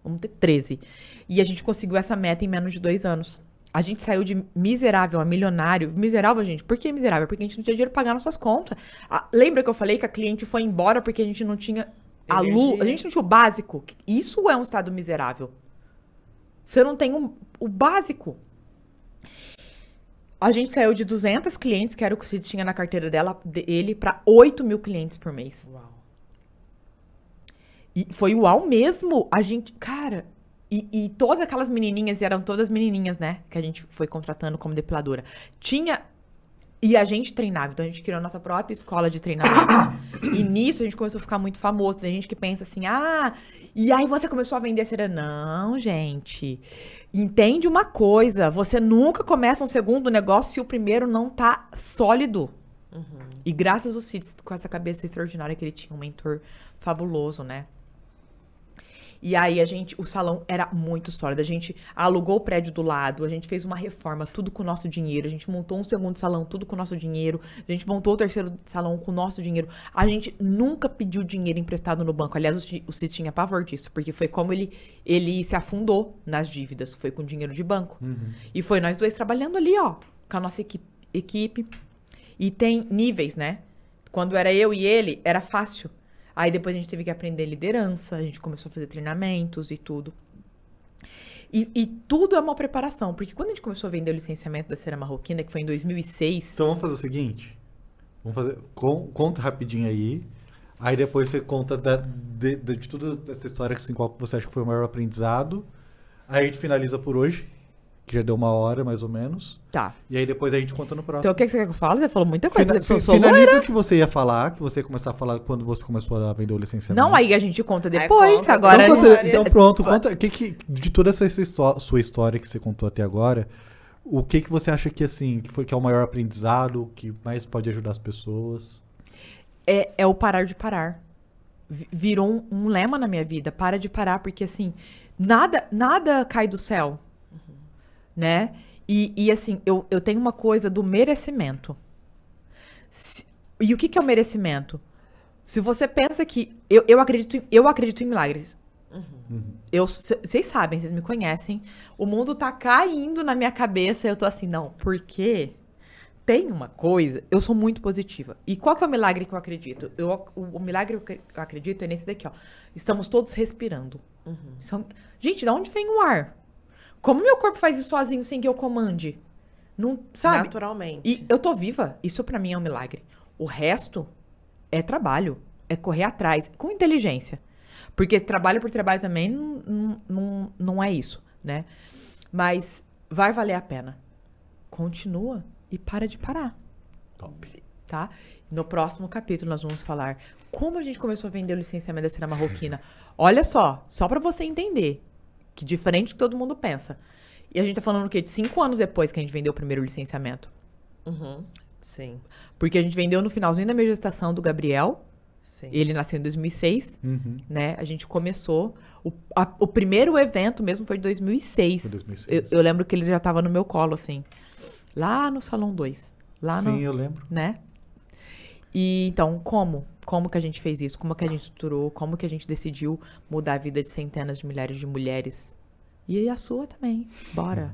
Vamos ter 13. E a gente conseguiu essa meta em menos de 2 anos. A gente saiu de miserável a milionário. Miserável, gente, por que miserável? Porque a gente não tinha dinheiro pra pagar nossas contas. Lembra que eu falei que a cliente foi embora porque a gente não tinha a luz, a gente não tinha o básico? Isso é um estado miserável. Você não tem o básico. A gente saiu de 200 clientes, que era o que o Cid tinha na carteira dele, para 8 mil clientes por mês. Uau. E foi uau mesmo. A gente, cara, e todas aquelas menininhas, e eram todas menininhas, né? Que a gente foi contratando como depiladora. Tinha E a gente treinava, então a gente criou a nossa própria escola de treinamento. E nisso a gente começou a ficar muito famoso. Tem gente que pensa assim, e aí você começou a vender cera. Não, gente. Entende uma coisa, você nunca começa um segundo negócio se o primeiro não tá sólido. E graças ao Cid, com essa cabeça extraordinária que ele tinha, um mentor fabuloso, né? E aí o salão era muito sólido. A gente alugou o prédio do lado, a gente fez uma reforma, tudo com o nosso dinheiro. A gente montou um segundo salão, tudo com o nosso dinheiro. A gente montou o terceiro salão com o nosso dinheiro. A gente nunca pediu dinheiro emprestado no banco. Aliás, o Cid tinha pavor disso, porque foi como ele se afundou nas dívidas. Foi com dinheiro de banco. E foi nós dois trabalhando ali, ó, com a nossa equipe. E tem níveis, né? Quando era eu e ele, era fácil. Aí depois a gente teve que aprender liderança, a gente começou a fazer treinamentos e tudo. E tudo é uma preparação, porque quando a gente começou a vender o licenciamento da cera marroquina, que foi em 2006... Então vamos fazer o seguinte, conta rapidinho aí depois você conta de toda essa história, assim, qual que você acha que foi o maior aprendizado, aí a gente finaliza por hoje, que já deu 1 hora mais ou menos. Tá. E aí depois a gente conta no próximo. Então o que você quer que eu fale? Você falou muita coisa. Finaliza o que você ia falar, que você ia começar a falar quando você começou a vender o licenciamento. Não, aí a gente conta depois. Conta, agora então pronto, conta de toda essa sua história que você contou até agora, o que você acha que assim, que é o maior aprendizado, que mais pode ajudar as pessoas? É o parar de parar. Virou um lema na minha vida. Para de parar, porque assim, nada cai do céu. Né? E assim, eu tenho uma coisa do merecimento. E o que é o merecimento? Se você pensa que... Eu acredito em milagres. Vocês sabem, vocês me conhecem. O mundo tá caindo na minha cabeça. Eu tô assim, não, porque tem uma coisa... Eu sou muito positiva. E qual que é o milagre que eu acredito? O milagre que eu acredito é nesse daqui, ó. Estamos todos respirando. Gente, de onde vem o ar? Como meu corpo faz isso sozinho sem que eu comande? Não, sabe? Naturalmente. E eu tô viva. Isso pra mim é um milagre. O resto é trabalho. É correr atrás. Com inteligência. Porque trabalho por trabalho também não é isso, né? Mas vai valer a pena. Continua e para de parar. Top. Tá? No próximo capítulo nós vamos falar como a gente começou a vender o licenciamento da cera marroquina. Olha só pra você entender. Que diferente do que todo mundo pensa. E a gente tá falando o quê? De 5 anos depois que a gente vendeu o primeiro licenciamento. Sim. Porque a gente vendeu no finalzinho da minha gestação do Gabriel. Sim. Ele nasceu em 2006. Né? A gente começou... O primeiro evento mesmo foi em 2006. Foi 2006. Eu lembro que ele já tava no meu colo, assim. Lá no Salão 2. Sim, eu lembro. Né? E então, como? Como que a gente fez isso? Como que a gente estruturou? Como que a gente decidiu mudar a vida de centenas de milhares de mulheres? E a sua também. Bora.